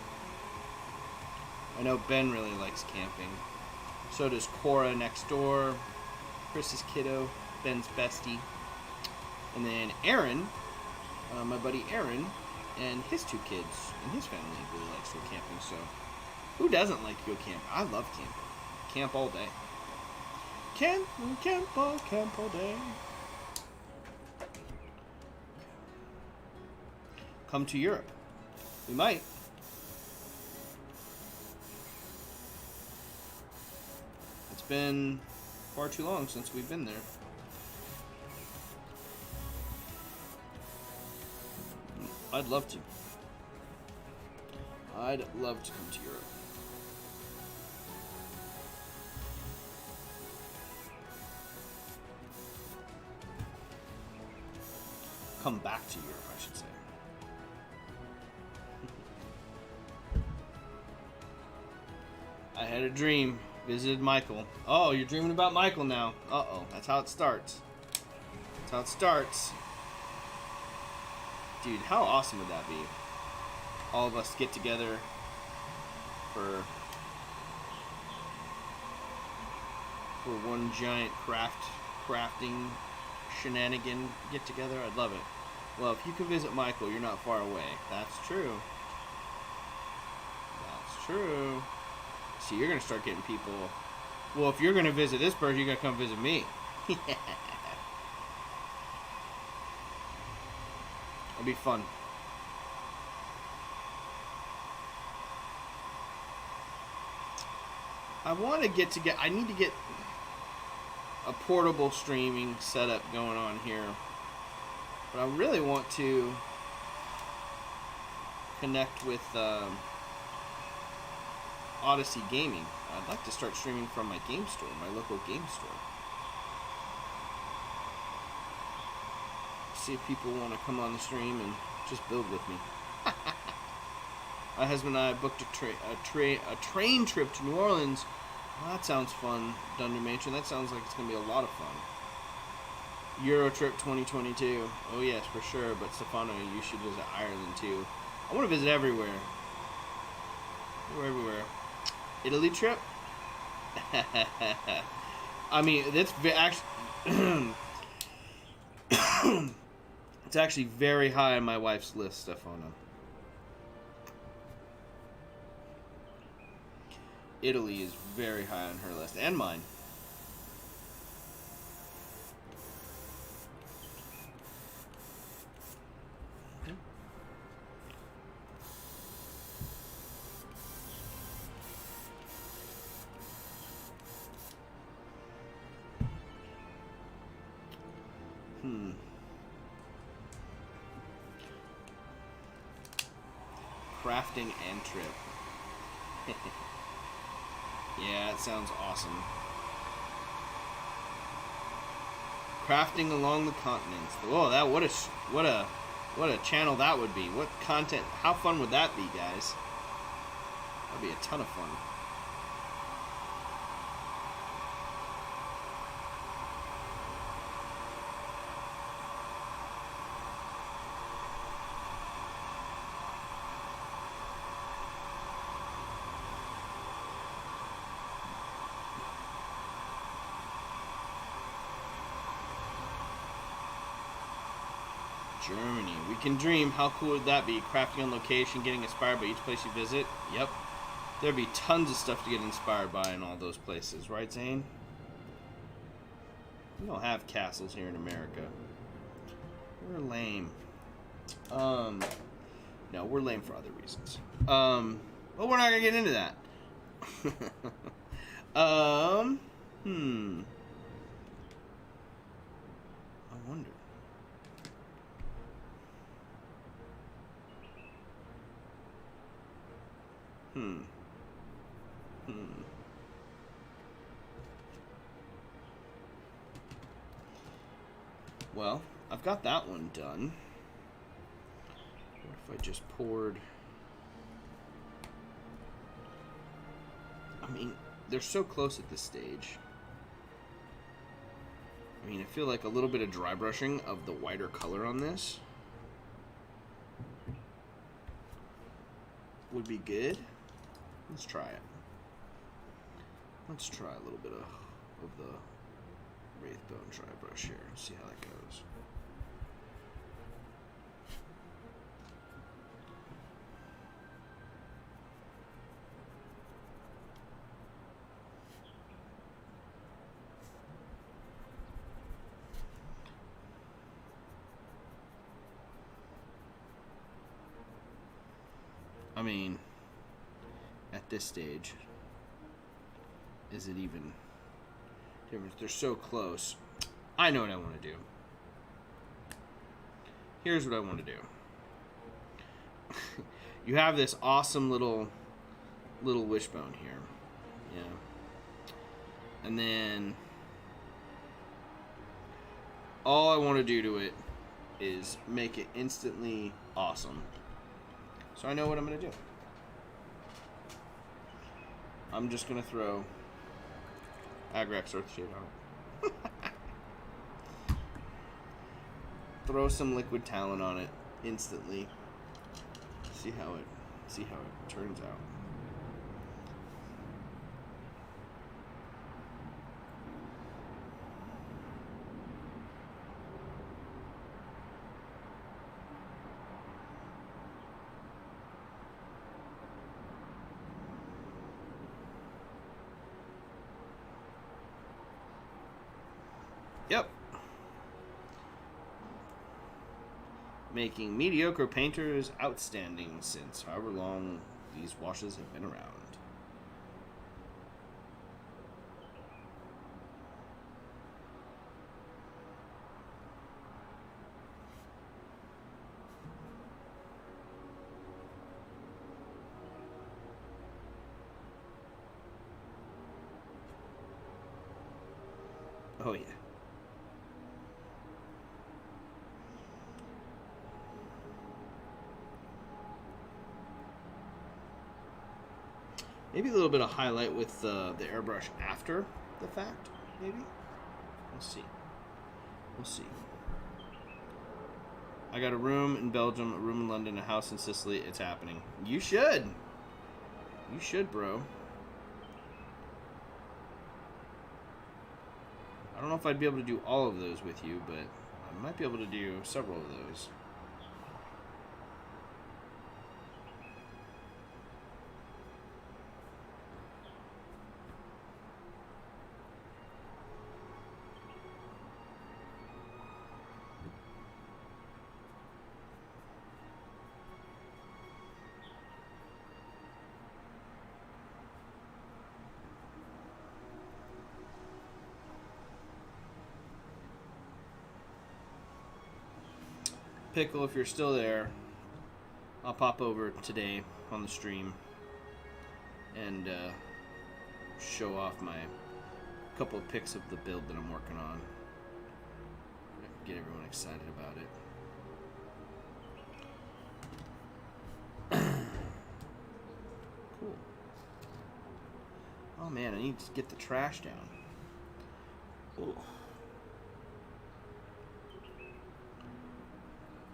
I know Ben really likes camping. So does Cora next door, Chris's kiddo, Ben's bestie. And then Aaron, my buddy Aaron, And his 2 kids and his family really likes to go camping, so who doesn't like to go camping? I love camping. Camp all day. Camp all day. Come to Europe. We might. It's been far too long since we've been there. I'd love to. I'd love to come to Europe. Come back to Europe, I should say. I had a dream. Visited Michael. Oh, you're dreaming about Michael now. Uh-oh. That's how it starts. That's how it starts. Dude, how awesome would that be? All of us get together for one giant crafting shenanigan get together. I'd love it. Well, if you could visit Michael, you're not far away. That's true. That's true. See, you're gonna start getting people. Well, if you're gonna visit this person, you're gonna come visit me. It'll be fun. I want to get together. I need to get a portable streaming setup going on here. But I really want to connect with Odyssey Gaming. I'd like to start streaming from my game store, my local game store. See if people want to come on the stream and just build with me. My husband and I booked a train trip to New Orleans. Well, that sounds fun, Dunder Mansion. That sounds like it's going to be a lot of fun. Euro trip 2022. Oh yes, for sure. But Stefano, you should visit Ireland too. I want to visit everywhere. Everywhere. Italy trip? I mean, that's actually... It's actually very high on my wife's list, Stefano. Italy is very high on her list, and mine. Crafting and trip. Yeah, it sounds awesome. Crafting along the continents. Whoa, that what a channel that would be. What content? How fun would that be, guys? That'd be a ton of fun. Germany. We can dream. How cool would that be? Crafting on location, getting inspired by each place you visit. Yep. There'd be tons of stuff to get inspired by in all those places. Right, Zane? We don't have castles here in America. We're lame. No, we're lame for other reasons. But we're not gonna get into that. I wonder. Well, I've got that one done. What if I just poured... I mean, they're so close at this stage. I mean, I feel like a little bit of dry brushing of the whiter color on this would be good. Let's try it. Let's try a little bit of the Wraithbone dry brush here. See how that goes. mean, at this stage, is it even different? They're so close. I know what I want to do. Here's what I want to do. You have this awesome little wishbone here. Yeah. And then all I want to do to it is make it instantly awesome. So I know what I'm going to do. I'm just going to throw Agrax Earthshade on it. Throw some liquid talent on it instantly. See how it turns out. Yep. Making mediocre painters outstanding since however long these washes have been around. Oh yeah. Maybe a little bit of highlight with the airbrush after the fact, maybe? We'll see. We'll see. I got a room in Belgium, a room in London, a house in Sicily. It's happening. You should. You should, bro. I don't know if I'd be able to do all of those with you, but I might be able to do several of those. Pickle, if you're still there, I'll pop over today on the stream and show off my couple of pics of the build that I'm working on. Get everyone excited about it. Cool. Oh man, I need to get the trash down. Ooh.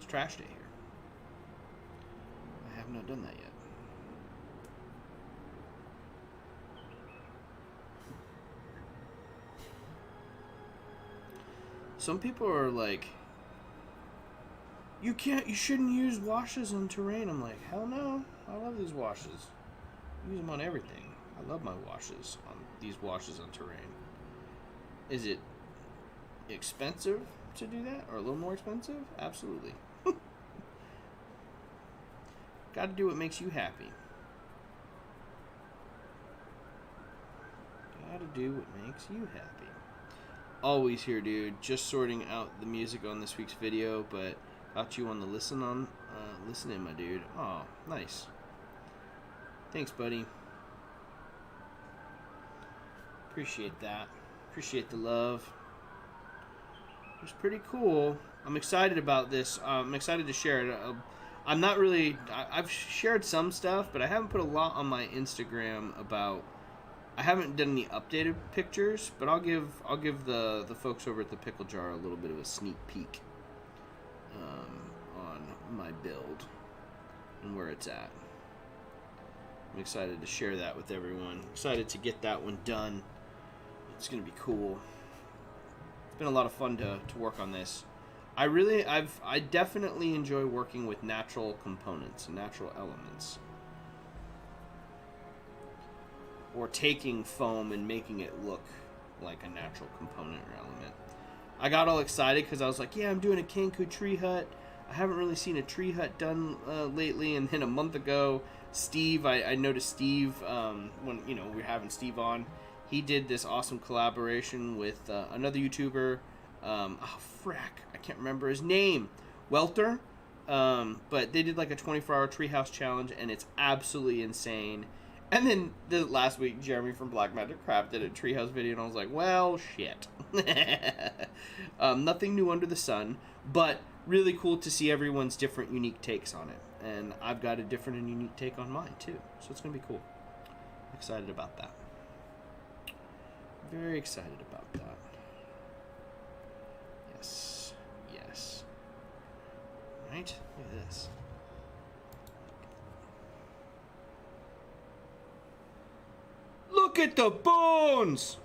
Trash day here. I have not done that yet. Some people are like, you shouldn't use washes on terrain. I'm like, hell no. I love these washes. I use them on everything. I love my washes on these washes on terrain. Is it expensive to do that, or a little more expensive? Absolutely. Got to do what makes you happy. Got to do what makes you happy. Always here, dude. Just sorting out the music on this week's video, but got you on the listen in, my dude. Oh, nice. Thanks, buddy. Appreciate that. Appreciate the love. It was pretty cool. I'm excited about this. I'm excited to share it. I'm not really. I've shared some stuff, but I haven't put a lot on my Instagram about. I haven't done any updated pictures, but I'll give the folks over at the Pickle Jar a little bit of a sneak peek on my build and where it's at. I'm excited to share that with everyone. Excited to get that one done. It's gonna be cool. It's been a lot of fun to work on this. I definitely enjoy working with natural components, natural elements. Or taking foam and making it look like a natural component or element. I got all excited because I was like, yeah, I'm doing a Kenku tree hut. I haven't really seen a tree hut done lately. And then a month ago, Steve, I noticed Steve, when, you know, we were having Steve on, he did this awesome collaboration with another YouTuber. Oh, frack, I can't remember his name. Welter. But they did like a 24-hour treehouse challenge, and it's absolutely insane. And then the last week, Jeremy from Black Magic Craft did a treehouse video, and I was like, well, shit. Nothing new under the sun, but really cool to see everyone's different, unique takes on it. And I've got a different and unique take on mine, too. So it's going to be cool. Excited about that. Very excited about that. Yes. Yes. Right? Look at this. Look at the bones!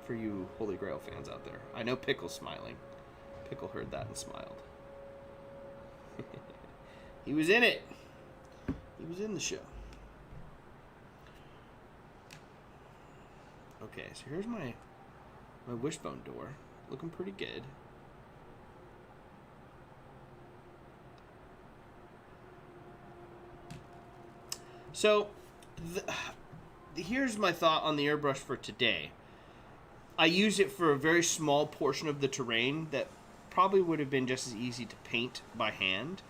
For you Holy Grail fans out there. I know Pickle's smiling. Pickle heard that and smiled. He was in it. He was in the show. Okay, so here's my wishbone door. Looking pretty good. So, here's my thought on the airbrush for today. I use it for a very small portion of the terrain that probably would have been just as easy to paint by hand.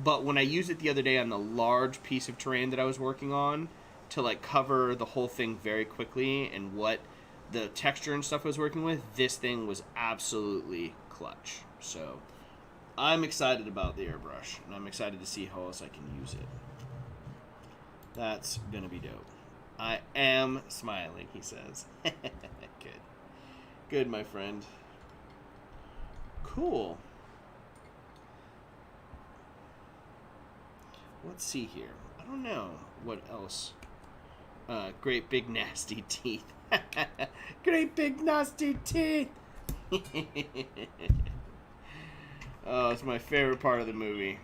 But when I used it the other day on the large piece of terrain that I was working on to like cover the whole thing very quickly and what the texture and stuff I was working with, this thing was absolutely clutch. So I'm excited about the airbrush, and I'm excited to see how else I can use it. That's gonna be dope. I am smiling, he says. Good. Good, my friend. Cool. Let's see here. I don't know what else. Great big nasty teeth. Great big nasty teeth. Oh, it's my favorite part of the movie.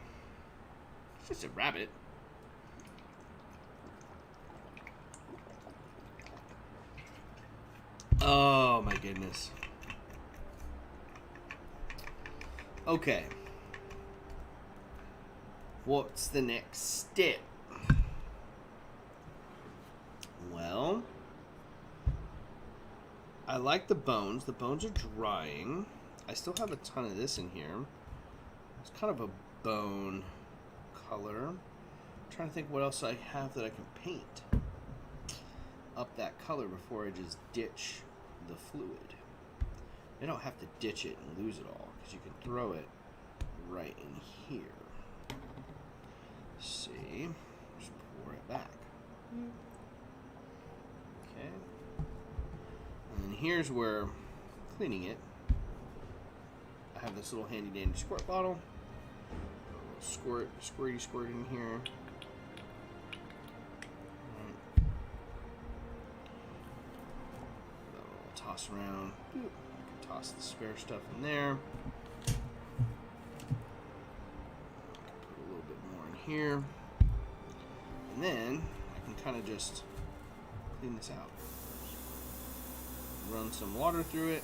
It's just a rabbit. Oh my goodness. Okay. What's the next step? Well, I like the bones. The bones are drying. I still have a ton of this in here. It's kind of a bone color. I'm trying to think what else I have that I can paint up that color before I just ditch the fluid. I don't have to ditch it and lose it all, because you can throw it right in here. See, just pour it back. Okay, and then here's where, cleaning it, I have this little handy dandy squirt bottle. Squirty in here. Toss around. Toss the spare stuff in there. Put a little bit more in here. And then I can kind of just clean this out. Run some water through it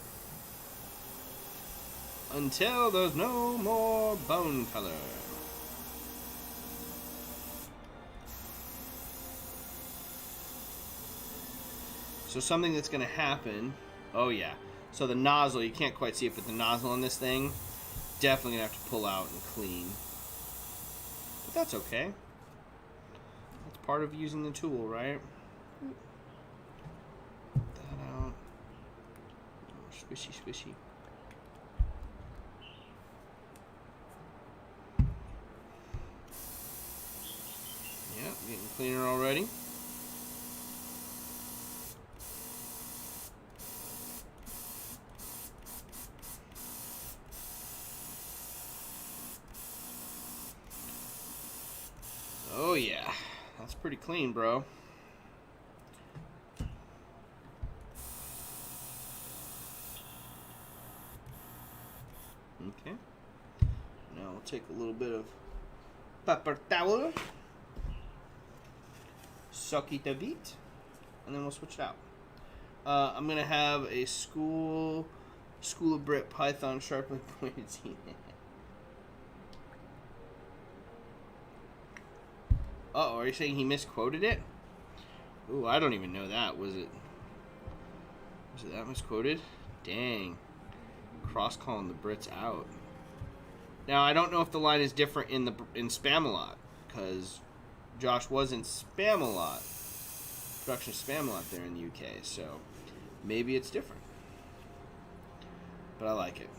until there's no more bone color. So something that's going to happen. Oh yeah. So the nozzle, you can't quite see it, but the nozzle on this thing, definitely going to have to pull out and clean. But that's okay. That's part of using the tool, right? Put that out. Squishy, squishy. Yep, getting cleaner already. Oh yeah, that's pretty clean, bro. Okay. Now I'll take a little bit of paper towel, suck it a bit, and then we'll switch it out. I'm gonna have a School of Brit Python sharply pointed teeth. Oh, are you saying he misquoted it? Ooh, I don't even know that. Was it that misquoted? Dang. Cross calling the Brits out. Now, I don't know if the line is different in Spamalot, because Josh was in Spamalot, production Spamalot there in the UK, so maybe it's different. But I like it.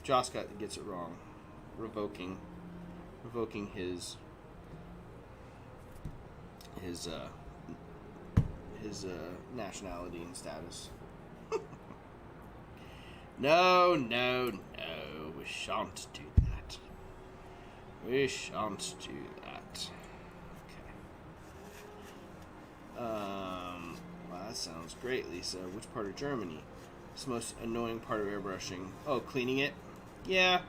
Josh gets it wrong, revoking his nationality and status. No, we shan't do that. We shan't do that. Okay. Well, that sounds great, Lisa. Which part of Germany? It's the most annoying part of airbrushing. Oh, cleaning it? Yeah.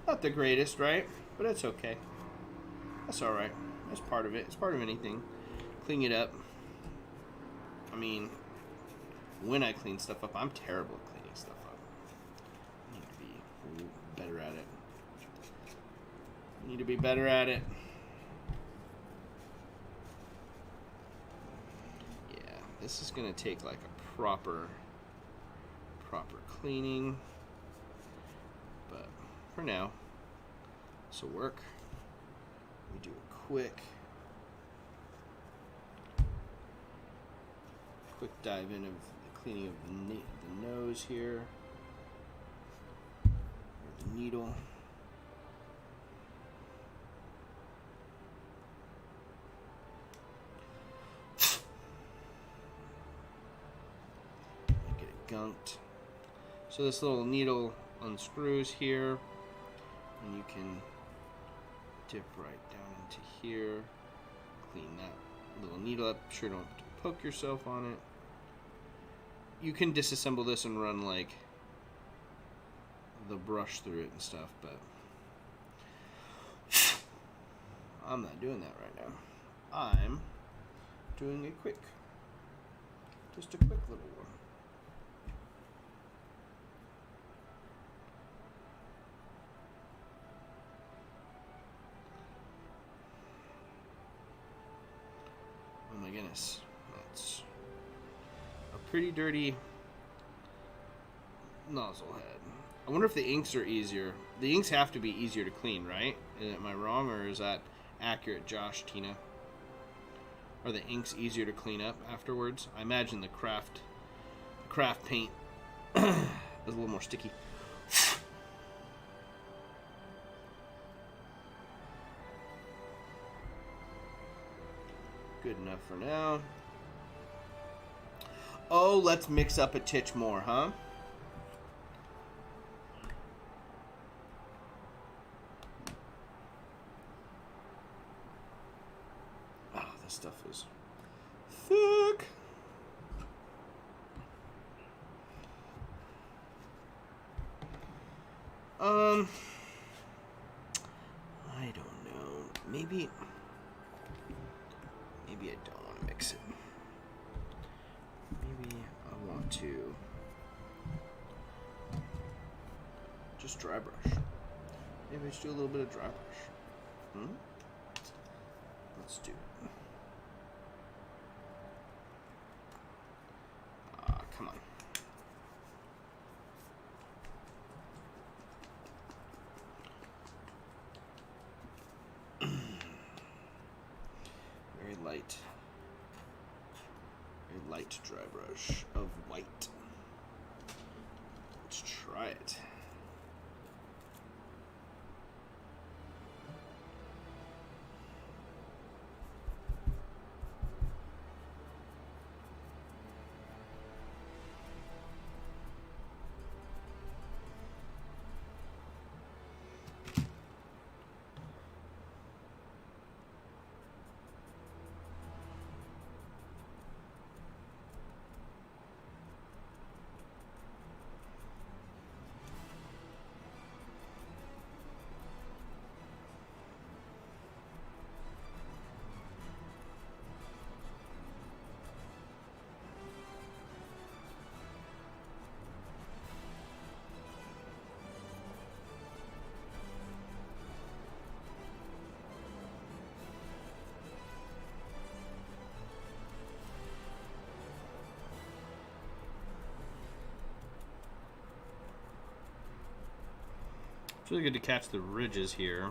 Not the greatest, right? But it's okay. That's alright. That's part of it. It's part of anything. Clean it up. I mean, when I clean stuff up, I'm terrible at cleaning stuff up. I need to be better at it. Yeah, this is gonna take like a proper cleaning, but for now, this will work. We do a quick dive in of the cleaning of the nose here, or the needle. Get it gunked. So this little needle unscrews here, and you can dip right down into here, clean that little needle up. Sure, don't poke yourself on it. You can disassemble this and run like the brush through it and stuff, but I'm not doing that right now. I'm doing just a quick little one. Oh my goodness, that's a pretty dirty nozzle head. I wonder if the inks are easier. The inks have to be easier to clean, right? Am I wrong, or is that accurate, Josh, Tina? Are the inks easier to clean up afterwards? I imagine the craft paint is a little more sticky. Good enough for now. Oh, let's mix up a titch more, huh? Oh, this stuff is thick. I don't know. Maybe I don't want to mix it. Maybe I want to just dry brush. Maybe I should do a little bit of dry brush. Let's do it. Come on. Very light dry brush of white. Let's try it. It's really good to catch the ridges here.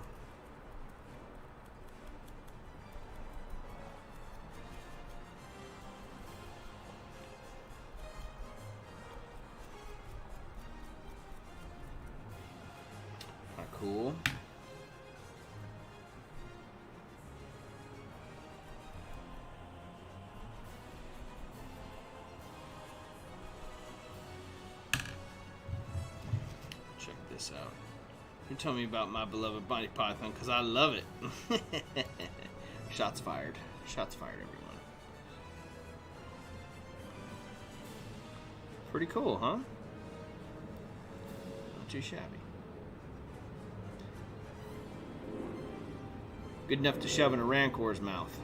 Cool. Check this out. You tell me about my beloved body python because I love it. Shots fired. Shots fired, everyone. Pretty cool, huh? Not too shabby. Good enough to shove in a Rancor's mouth.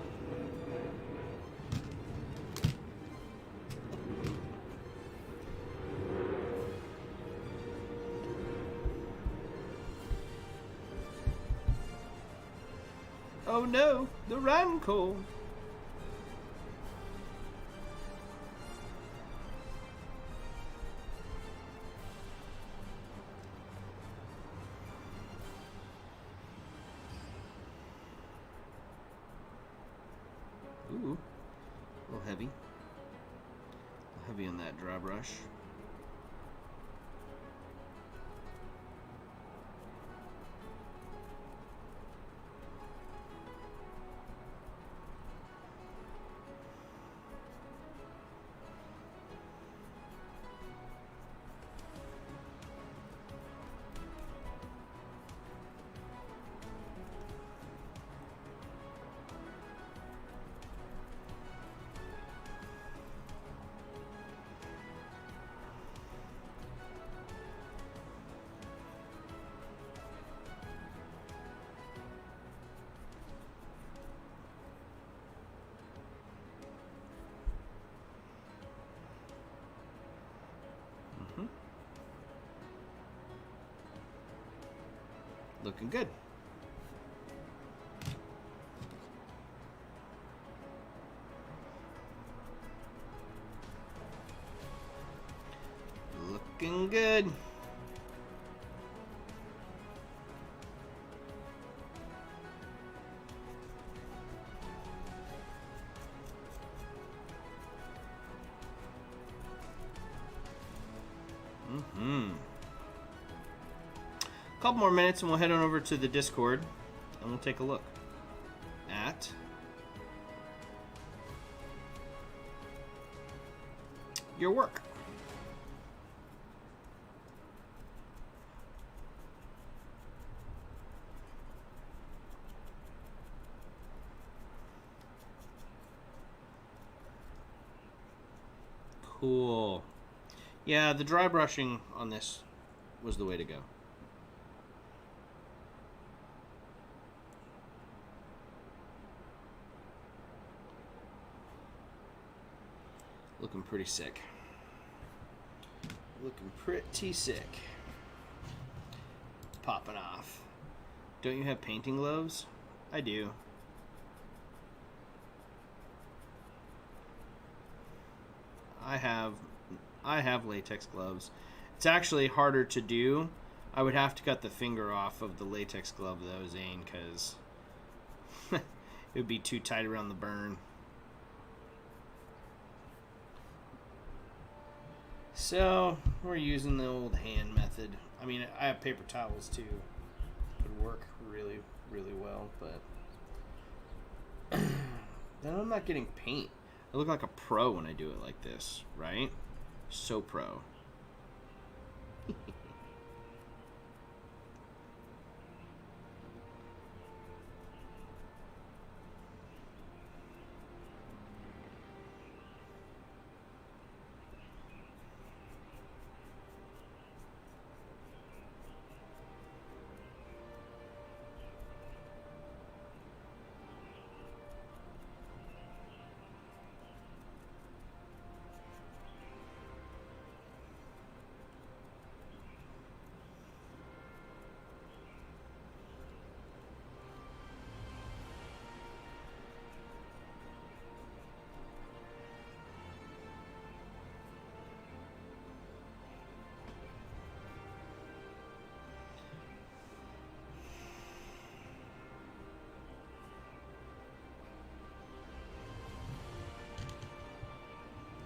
Oh no, the Rancor! Ooh, a little heavy. A little heavy on that dry brush. Looking good. Looking good. Couple more minutes and we'll head on over to the Discord and we'll take a look at your work. Cool. Yeah, the dry brushing on this was the way to go. Looking pretty sick. Looking pretty sick. Popping off. Don't you have painting gloves? I do. I have latex gloves. It's actually harder to do. I would have to cut the finger off of the latex glove though, Zane, because it would be too tight around the burn. So, we're using the old hand method. I mean, I have paper towels too. It would work really, really well, but then I'm not getting paint. I look like a pro when I do it like this, right? So pro.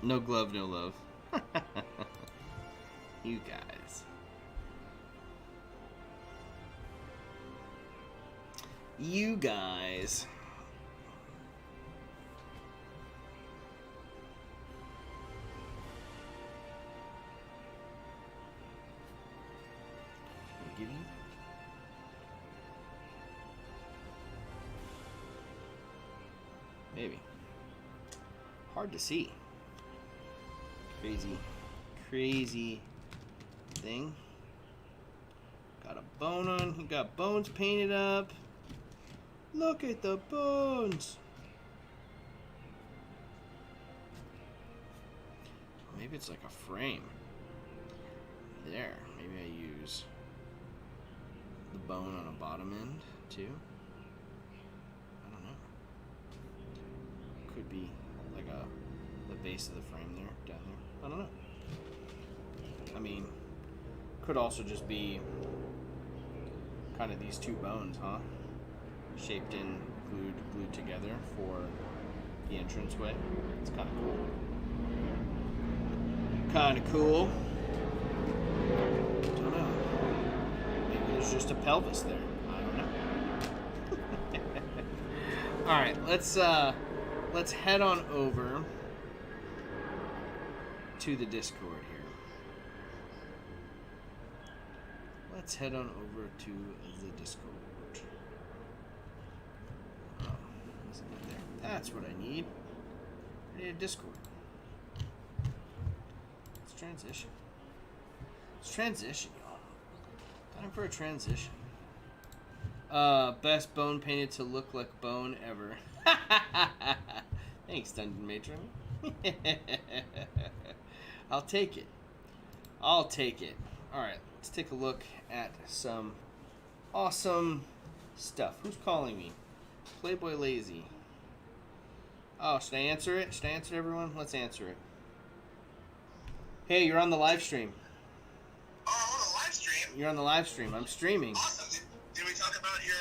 No glove, no love. You guys. You guys. Give you? Maybe. Hard to see. Crazy thing. Got a bone on. He got bones painted up. Look at the bones. Maybe it's like a frame. There. Maybe I use the bone on a bottom end too. I don't know. Could be like the base of the frame there, down there. I don't know. I mean, could also just be kind of these two bones, huh? Shaped in, glued together for the entranceway. It's kind of cool. Kind of cool. Don't know. Maybe there's just a pelvis there. I don't know. All right, let's head on over to the Discord here. Let's head on over to the Discord. Oh, isn't it there? That's what I need. I need a Discord. Let's transition. Let's transition, y'all. Time for a transition. Best bone painted to look like bone ever. Thanks, Dungeon Matron. I'll take it. I'll take it. Alright, let's take a look at some awesome stuff. Who's calling me? Playboy Lazy. Oh, should I answer it? Should I answer it, everyone? Let's answer it. Hey, you're on the live stream. Oh, I'm on the live stream? You're on the live stream. I'm streaming. Awesome. Did we talk about your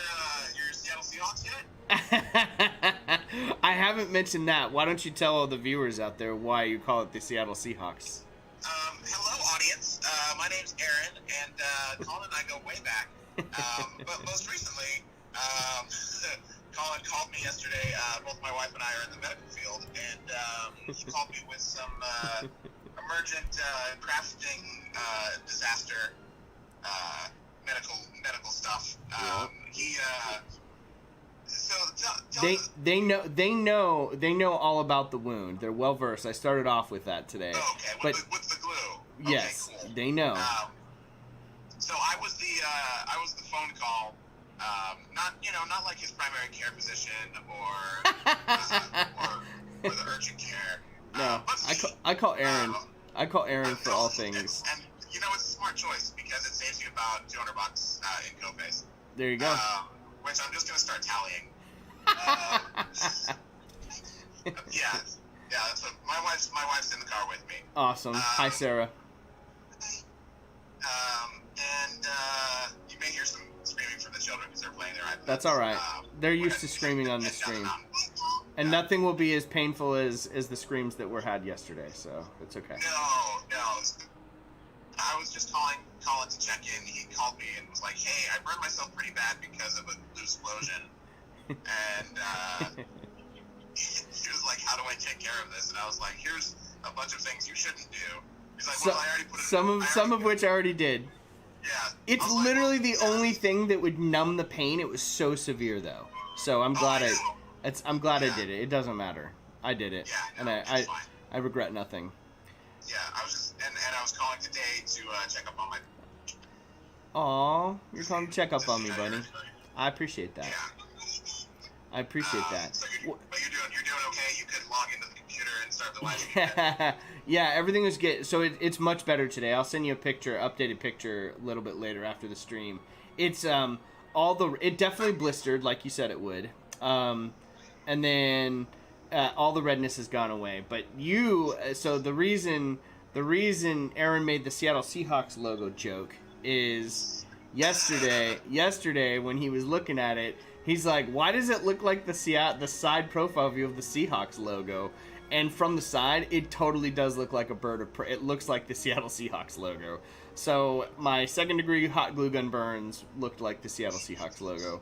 Seattle Seahawks yet? I haven't mentioned that. Why don't you tell all the viewers out there why you call it the Seattle Seahawks? Hello, audience. My name's Aaron, and Colin and I go way back. But most recently, Colin called me yesterday. Both my wife and I are in the medical field, and he called me with some emergent crafting disaster medical stuff. They know all about the wound. They're well versed. I started off with that today. Oh, okay. With the glue. Yes, okay, cool. They know. So I was the phone call. Not like his primary care physician or the urgent care. No, I call Aaron. I call Aaron for all things. And it's a smart choice because it saves you about $200 in copays. There you go. Which I'm just gonna start tallying. Yeah. That's what my wife's in the car with me. Awesome. Hi, Sarah. And you may hear some screaming from the children because they're playing their iPads. That's all right. They're used to screaming on the stream. And nothing will be as painful as the screams that were had yesterday, so it's okay. No. I was just calling to check in. He called me and was like, hey, I burned myself pretty bad because of a loose explosion. And he was like, how do I take care of this? And I was like, here's a bunch of things you shouldn't do. He's like, well, I already put it some of which I already did. Yeah. It's literally the only thing that would numb the pain. It was so severe, though. So I'm glad I did it. It doesn't matter. I did it. Yeah, and I regret nothing. Yeah, I was just and I was calling today to check up on my. Aw, you're calling to check up on me, buddy. I appreciate that. Yeah. I appreciate that. So you're doing okay. You could log into the computer and start the live stream. Yeah, everything was good. So it's much better today. I'll send you a updated picture a little bit later after the stream. It's it definitely blistered like you said it would. And then all the redness has gone away. But so the reason Aaron made the Seattle Seahawks logo joke is yesterday when he was looking at it, he's like, why does it look like the side profile view of the Seahawks logo? and from the side, it totally does look like a bird of prey. It looks like the Seattle Seahawks logo. So my second-degree hot glue gun burns looked like the Seattle Seahawks logo,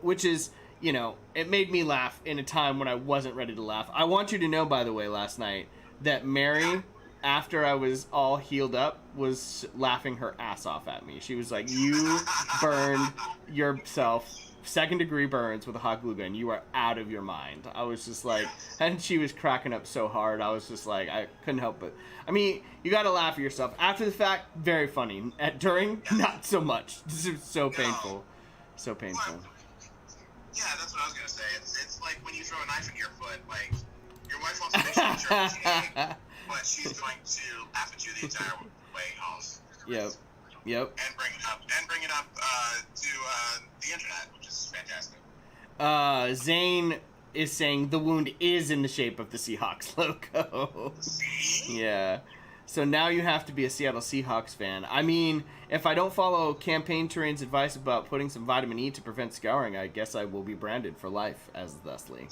which is, you know, it made me laugh in a time when I wasn't ready to laugh. I want you to know, by the way, last night, that Mary, after I was all healed up, was laughing her ass off at me. She was like, you burned yourself second-degree burns with a hot glue gun. You are out of your mind. I was just like, and she was cracking up so hard. I was just like, I couldn't help it. I mean, you got to laugh at yourself. After the fact, very funny. During, not so much. This is so painful. So painful. Yeah, that's what I was going to say. It's like when you throw a knife in your foot, like, your wife wants to make sure you're okay, but she's going to laugh at you the entire way home. Yep. And bring it up to the internet, which is fantastic. Zane is saying the wound is in the shape of the Seahawks logo. See? Yeah. So now you have to be a Seattle Seahawks fan. I mean, if I don't follow Campaign Terrain's advice about putting some vitamin E to prevent scouring, I guess I will be branded for life as Thusly.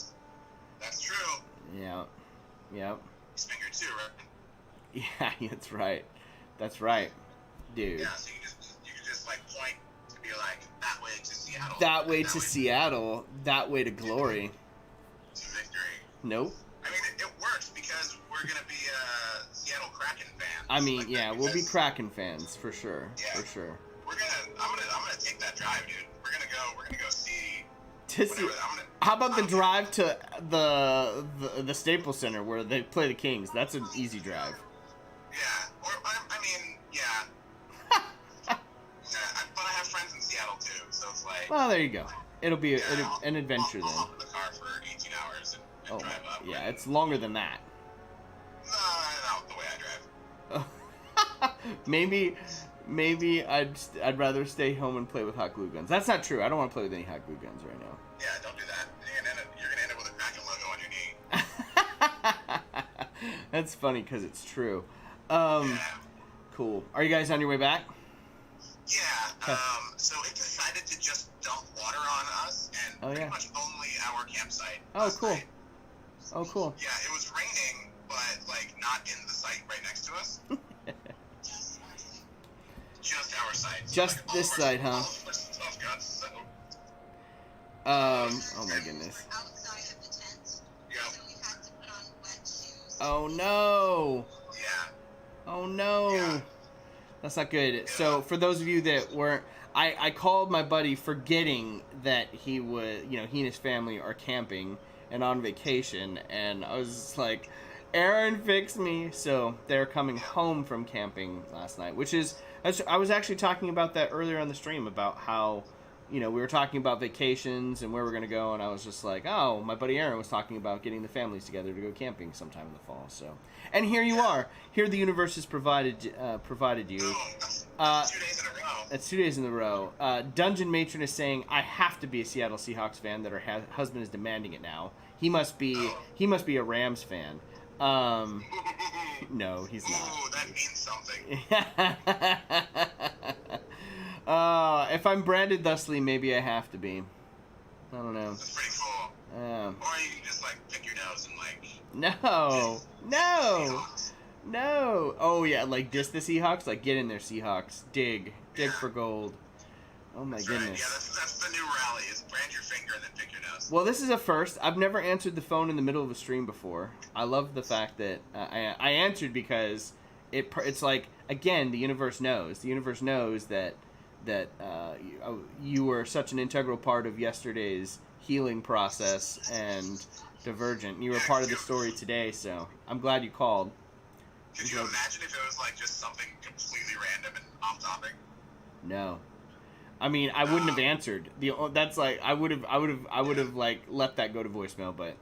That's true. Yeah. Yep. He's finger too, right? Yeah, that's right. That's right. Dude. Yeah, so you can just like point to be like that way to Seattle. That way to Seattle. That way to glory. To victory. Nope. I mean, it works because we're gonna be Seattle Kraken fans. I mean, like, yeah, we'll be Kraken fans for sure. Yeah. For sure. I'm gonna take that drive, dude. We're gonna go see. How about the drive to the Staples Center where they play the Kings? That's an easy drive. Yeah. Or I mean, yeah. But I have friends in Seattle too, so it's like. Well, there you go. It'll be an adventure I'll then. hop in the car for 18 hours and drive up. Yeah, it's longer than that. No, the way I drive. Maybe I'd rather stay home and play with hot glue guns. That's not true. I don't want to play with any hot glue guns right now. Yeah, don't do that. You're gonna end up with a Kraken logo on your knee. That's funny because it's true. Yeah. Cool. Are you guys on your way back? Yeah. So it decided to just dump water on us and pretty much only our campsite. Oh, cool. Night. Oh, cool. Yeah, it was raining, but like not in the site right next to us. Just our site. So, just like, this site, huh? All of our stuff got soaked. Oh my goodness. Outside of the tent, Yep. so we had to put on wet shoes. Oh no. Yeah. Oh no. Yeah. That's not good. So for those of you that weren't, I called my buddy forgetting that he was, he and his family are camping and on vacation, and I was just like, Aaron, fix me. So they're coming home from camping last night, which is, I was actually talking about that earlier on the stream about how, we were talking about vacations and where we're going to go, and I was just like, oh, my buddy Aaron was talking about getting the families together to go camping sometime in the fall. So, and here you are. Here the universe has provided you. That's 2 days in a row. That's 2 days in a row. Dungeon Matron is saying, I have to be a Seattle Seahawks fan, that her husband is demanding it now. He must be a Rams fan. No, he's not. Ooh, that means something. If I'm branded thusly, maybe I have to be. I don't know. That's pretty cool. Or you can just like pick your nose and like. No. Oh yeah, like diss the Seahawks. Like get in there, Seahawks. Dig for gold. Oh my goodness. Right. Yeah, that's the new rally. Is brand your finger and then pick your nose. Well, this is a first. I've never answered the phone in the middle of a stream before. I love the fact that I answered because it's like, again, the universe knows. The universe knows that you were such an integral part of yesterday's healing process and Divergent. You were part of the story today, so I'm glad you called. Could you imagine if it was like just something completely random and off topic? No. I mean, I wouldn't have answered. That's like I would have like let that go to voicemail, but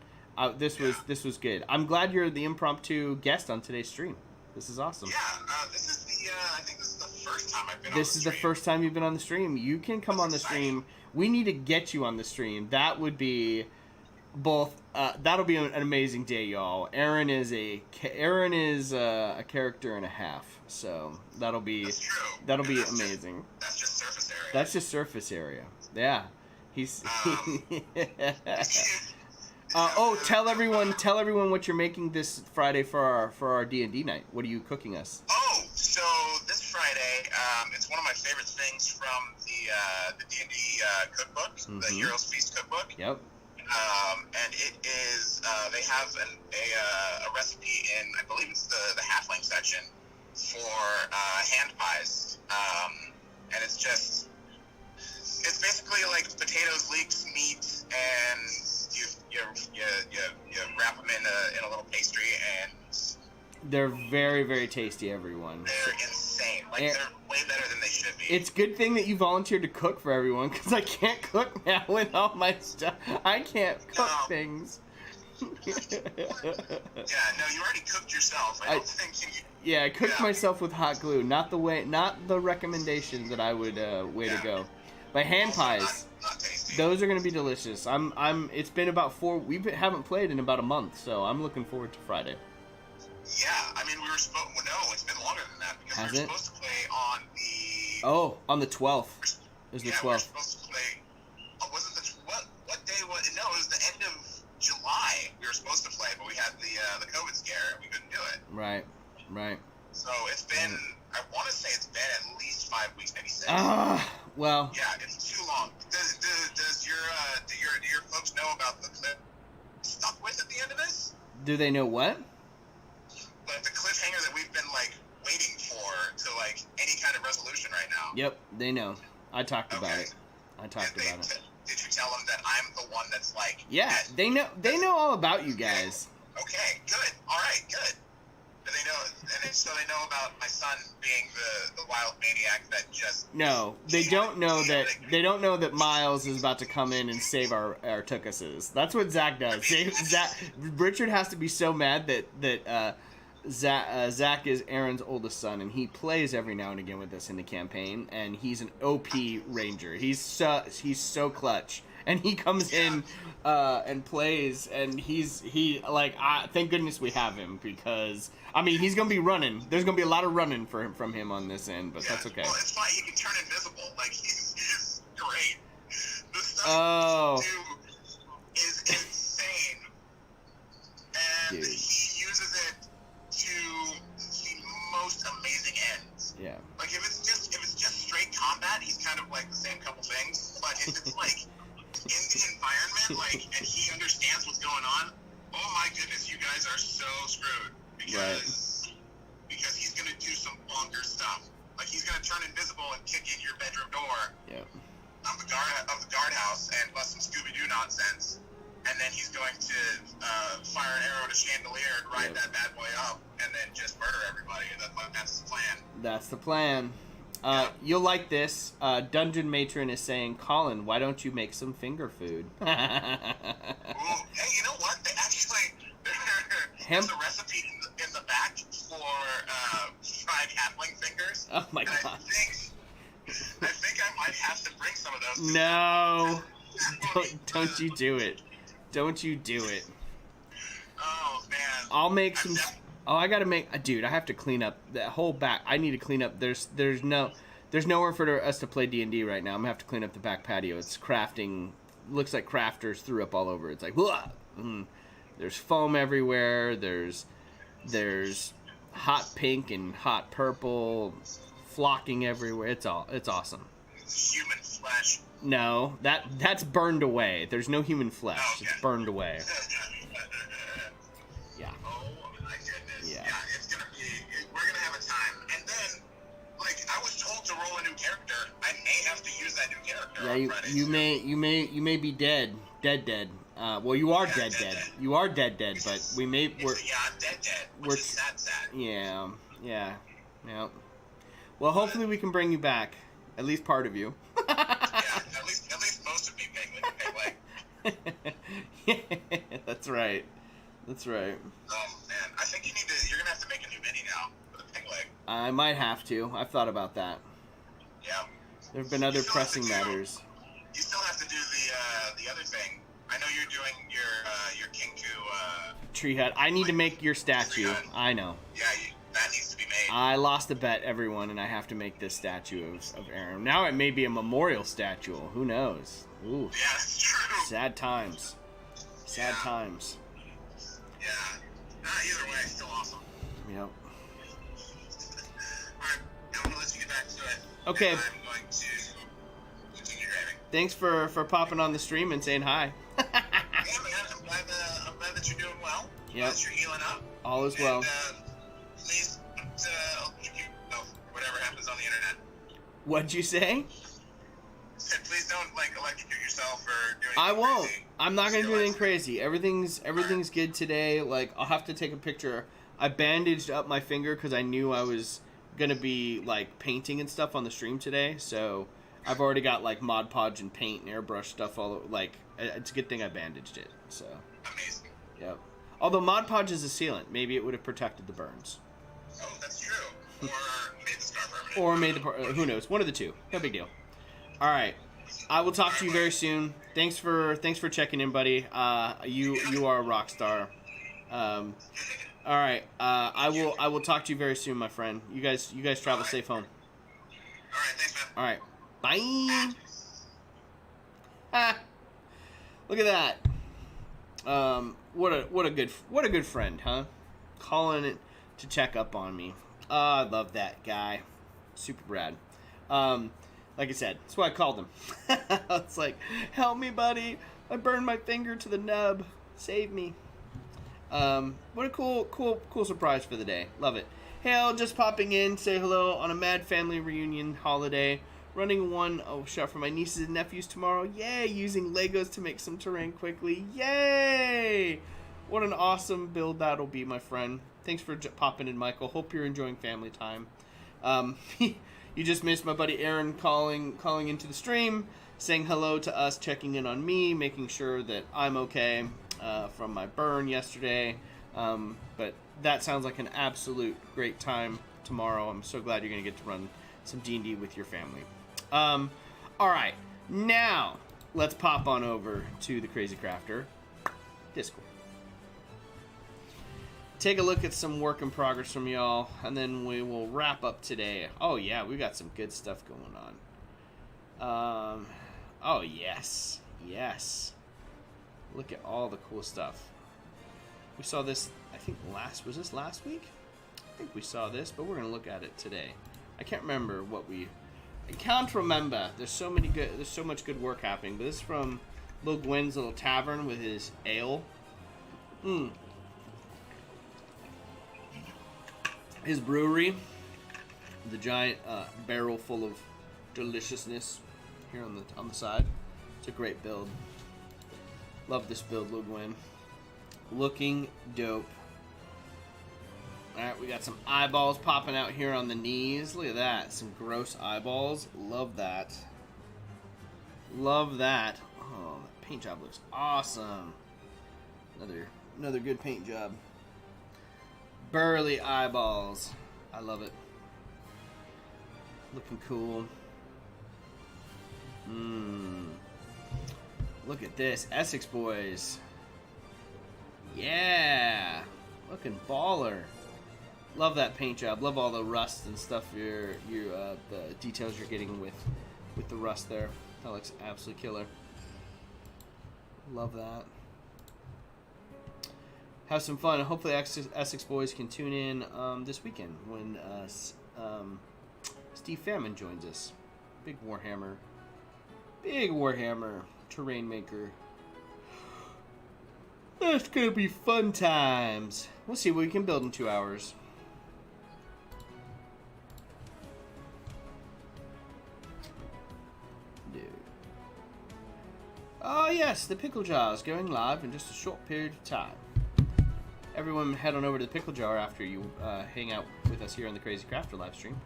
this was good. I'm glad you're the impromptu guest on today's stream. This is awesome. Yeah, this is I think this is the first time I've been on the stream. This is the first time you've been on the stream. You can come on the stream. We need to get you on the stream. That would be both. That'll be an amazing day, y'all. Aaron is a character and a half. So that'll be amazing. That's just surface area. That's just surface area. Yeah, he's. Did Tell everyone what you're making this Friday for our D&D night. What are you cooking us? Oh, so this Friday, it's one of my favorite things from the D&D cookbook, the Heroes Feast cookbook. Yep. And it is they have a recipe in, I believe it's the halfling section, for hand pies. And it's basically like potatoes, leeks, meat, and you wrap them in a little pastry, and they're very, very tasty, everyone. They're insane. They're way better than they should be. It's a good thing that you volunteered to cook for everyone, because I can't cook now with all my stuff. I can't cook things. Yeah, no, you already cooked yourself. I don't think you... Yeah, I cooked myself with hot glue. Not the recommendation that I would way to go. But hand pies, not tasty. those are gonna be delicious. It's been about 4. We haven't played in about a month, so I'm looking forward to Friday. Yeah, I mean we were supposed. Well, no, it's been longer than that because we were supposed to play on the. Oh, on the 12th. It was the 12th. We were supposed to play. Was it what day was it? No, it was the end of July. We were supposed to play, but we had the COVID scare and we couldn't do it. Right. So it's been. I want to say it's been at least 5 weeks, maybe 6. Well. Yeah, it's too long. Does your folks know about the clip stuck with at the end of this? Do they know what? Like the cliffhanger that we've been waiting for to any kind of resolution right now. Yep, they know. I talked about it. Did you tell them that I'm the one that's Yeah, they know all about you guys. Okay, good. All right, good. Do they know? So they know about my son being the wild maniac that just. No, they don't know that. They don't know that Miles is about to come in and save our Tukuses. That's what Zach does. Richard has to be so mad that Zach is Aaron's oldest son, and he plays every now and again with us in the campaign. And he's an OP ranger. He's so clutch, and he comes in and plays, and thank goodness we have him, because he's gonna be running. There's gonna be a lot of running from him on this end, but that's okay. Well, it's fine. He can turn invisible. He's great. The stuff he can do is insane, and Dude. he uses it to the most amazing ends. Yeah. If it's just straight combat, he's kind of the same couple things. But if it's in the environment, and he understands what's going on, oh my goodness, you guys are so screwed because he's gonna do some bonkers stuff. He's gonna turn invisible and kick in your bedroom door. Yeah. Of the guardhouse and bust some Scooby-Doo nonsense. And then he's going to fire an arrow at a chandelier and ride that bad boy up, and then just murder everybody. That's the plan. That's the plan. You'll like this. Dungeon Matron is saying, Colin, why don't you make some finger food? Ooh, hey, you know what? They actually there's a recipe in the back for fried halfling fingers. Oh my god! I think I might have to bring some of those. No, don't you do it. Don't you do it. Oh, man. I'll make some... I gotta make... Dude, I have to clean up that whole back. I need to clean up... There's nowhere for us to play D&D right now. I'm gonna have to clean up the back patio. It's crafting... Looks like crafters threw up all over. It's there's foam everywhere. There's hot pink and hot purple flocking everywhere. It's awesome. It's human flesh. No, that's burned away. There's no human flesh. Oh, okay. It's burned away. Yeah. Oh my goodness. Yeah. It's gonna be. We're gonna have a time. And then, I was told to roll a new character. I may have to use that new character. Yeah, on Friday, you may be dead. Well, you are dead. You are dead. But we may. I'm dead. Which is sad. Yeah. Well, hopefully we can bring you back. At least part of you. At least most of me peg leg. Yeah, that's right. Oh man, I think you're gonna have to make a new mini now for the peg leg. I might have to. I've thought about that. Yeah. There have been other pressing matters. You still have to do the other thing. I know you're doing your Kinku tree hut. I need to make your statue. I know. Yeah, that needs to be made. I lost a bet, everyone, and I have to make this statue of Aaron. Now it may be a memorial statue. Who knows? Ooh. Yeah, that's true. Sad times. Sad times. Yeah. Either way, still awesome. Yep. Alright, I'm going to let you get back to it. Okay. And I'm going to continue driving. Thanks for popping on the stream and saying hi. Yeah, man, I'm glad that you're doing well. Yep. That you're healing up. All is well. And, please, whatever happens on the internet. What'd you say? Said, please don't electrocute yourself or do anything I won't. crazy. I'm not gonna do Still anything crazy. Everything's good today. Like, I'll have to take a picture. I bandaged up my finger because I knew I was gonna be like painting and stuff on the stream today. So I've already got like Mod Podge and paint and airbrush stuff all like. It's a good thing I bandaged it. So. Amazing. Yep. Although Mod Podge is a sealant, maybe it would have protected the burns. Oh, that's true. Or made the scar permanent. Or made the who knows? One of the two. No big deal. All right. I will talk to you very soon. Thanks for checking in, buddy. You are a rock star. All right. I will talk to you very soon, my friend. You guys travel safe home. All right, thanks, man. All right. Bye. Ah. Look at that. What a good friend, huh? Calling it to check up on me. I love that guy. Super rad. Like I said, that's why I called him. It's like, help me, buddy. I burned my finger to the nub. Save me. What a cool surprise for the day. Love it. Hey, just popping in, say hello on a Mad Family Reunion holiday. Running one shot for my nieces and nephews tomorrow. Yay! Using Legos to make some terrain quickly. Yay! What an awesome build that'll be, my friend. Thanks for popping in, Michael. Hope you're enjoying family time. You just missed my buddy Aaron calling into the stream, saying hello to us, checking in on me, making sure that I'm okay from my burn yesterday. But that sounds like an absolute great time tomorrow. I'm so glad you're going to get to run some D&D with your family. All right, now let's pop on over to the Crazy Crafter Discord. Take a look at some work in progress from y'all, and then we will wrap up today. Oh yeah, we got some good stuff going on. Oh yes, look at all the cool stuff. We saw this, I think was this last week? I think we saw this, but we're gonna look at it today. I can't remember I can't remember. There's so much good work happening. But this is from Lil Gwen's little tavern with his ale. His brewery, the giant barrel full of deliciousness here on the side. It's a great build. Love this build, Lil Gwen. Looking dope. Alright, we got some eyeballs popping out here on the knees. Look at that. Some gross eyeballs. Love that. Love that. Oh, that paint job looks awesome. Another good paint job. Burly eyeballs. I love it. Looking cool. Look at this. Essex boys. Yeah. Looking baller. Love that paint job. Love all the rust and stuff. The details you're getting with the rust there. That looks absolutely killer. Love that. Have some fun. Hopefully, Essex boys can tune in this weekend when Steve Famine joins us. Big Warhammer terrain maker. That's gonna be fun times. We'll see what we can build in 2 hours. Oh yes, the Pickle Jar is going live in just a short period of time. Everyone head on over to the Pickle Jar after you hang out with us here on the Crazy Crafter live stream.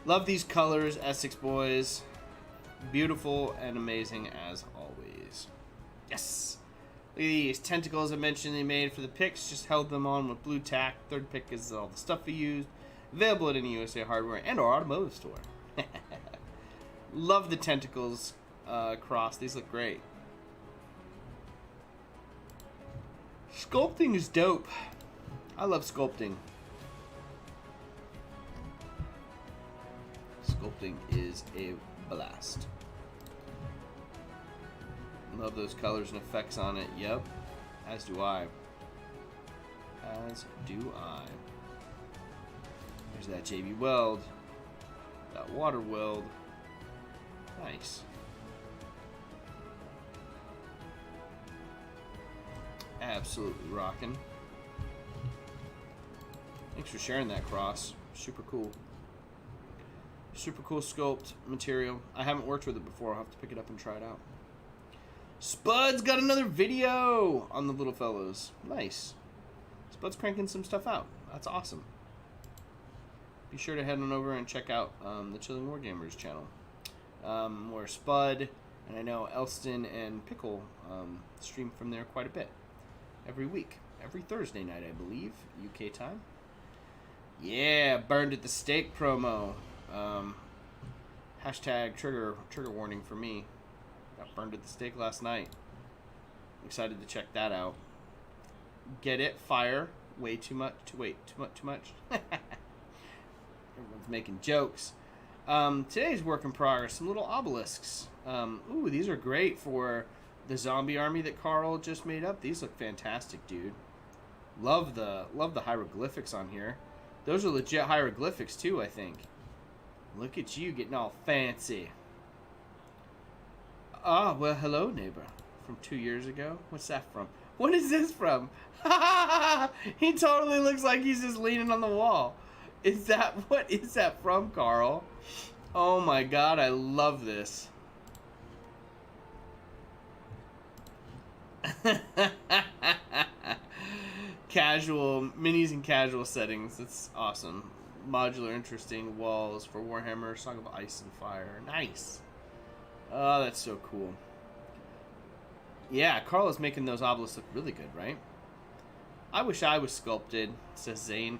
Love these colors, Essex boys. Beautiful and amazing as always. Yes! Look at these tentacles I mentioned they made for the picks. Just held them on with blue tack. Third pick is all the stuff we used. Available at any USA Hardware and our automotive store. Love the tentacles across. These look great. Sculpting is dope. I love sculpting. Sculpting is a blast. Love those colors and effects on it. Yep. As do I. As do I. There's that JB weld. That water weld. Nice. Absolutely rocking. Thanks for sharing that, Cross. Super cool. Super cool sculpt material. I haven't worked with it before. I'll have to pick it up and try it out. Spud's got another video on the little fellows. Nice. Spud's cranking some stuff out. That's awesome. Be sure to head on over and check out the Chilling Wargamers channel. Where Spud and I know Elston and Pickle stream from there quite a bit. Every week. Every Thursday night, I believe. UK time. Yeah, burned at the stake promo. Hashtag trigger warning for me. Got burned at the stake last night. Excited to check that out. Get it? Fire. Way too much. Wait, too much. Everyone's making jokes. Today's work in progress. Some little obelisks. Ooh, these are great for the zombie army that Carl just made up. These look fantastic, dude. Love the hieroglyphics on here. Those are legit hieroglyphics too, I think. Look at you getting all fancy. Ah, well, hello, neighbor. From 2 years ago? What's that from? What is this from? He totally looks like he's just leaning on the wall. What is that from, Carl? Oh my god, I love this. Casual, minis and casual settings. That's awesome. Modular, interesting walls for Warhammer, Song of Ice and Fire. Nice. Oh, that's so cool. Yeah, Carl is making those obelisks look really good, right? I wish I was sculpted, says Zane.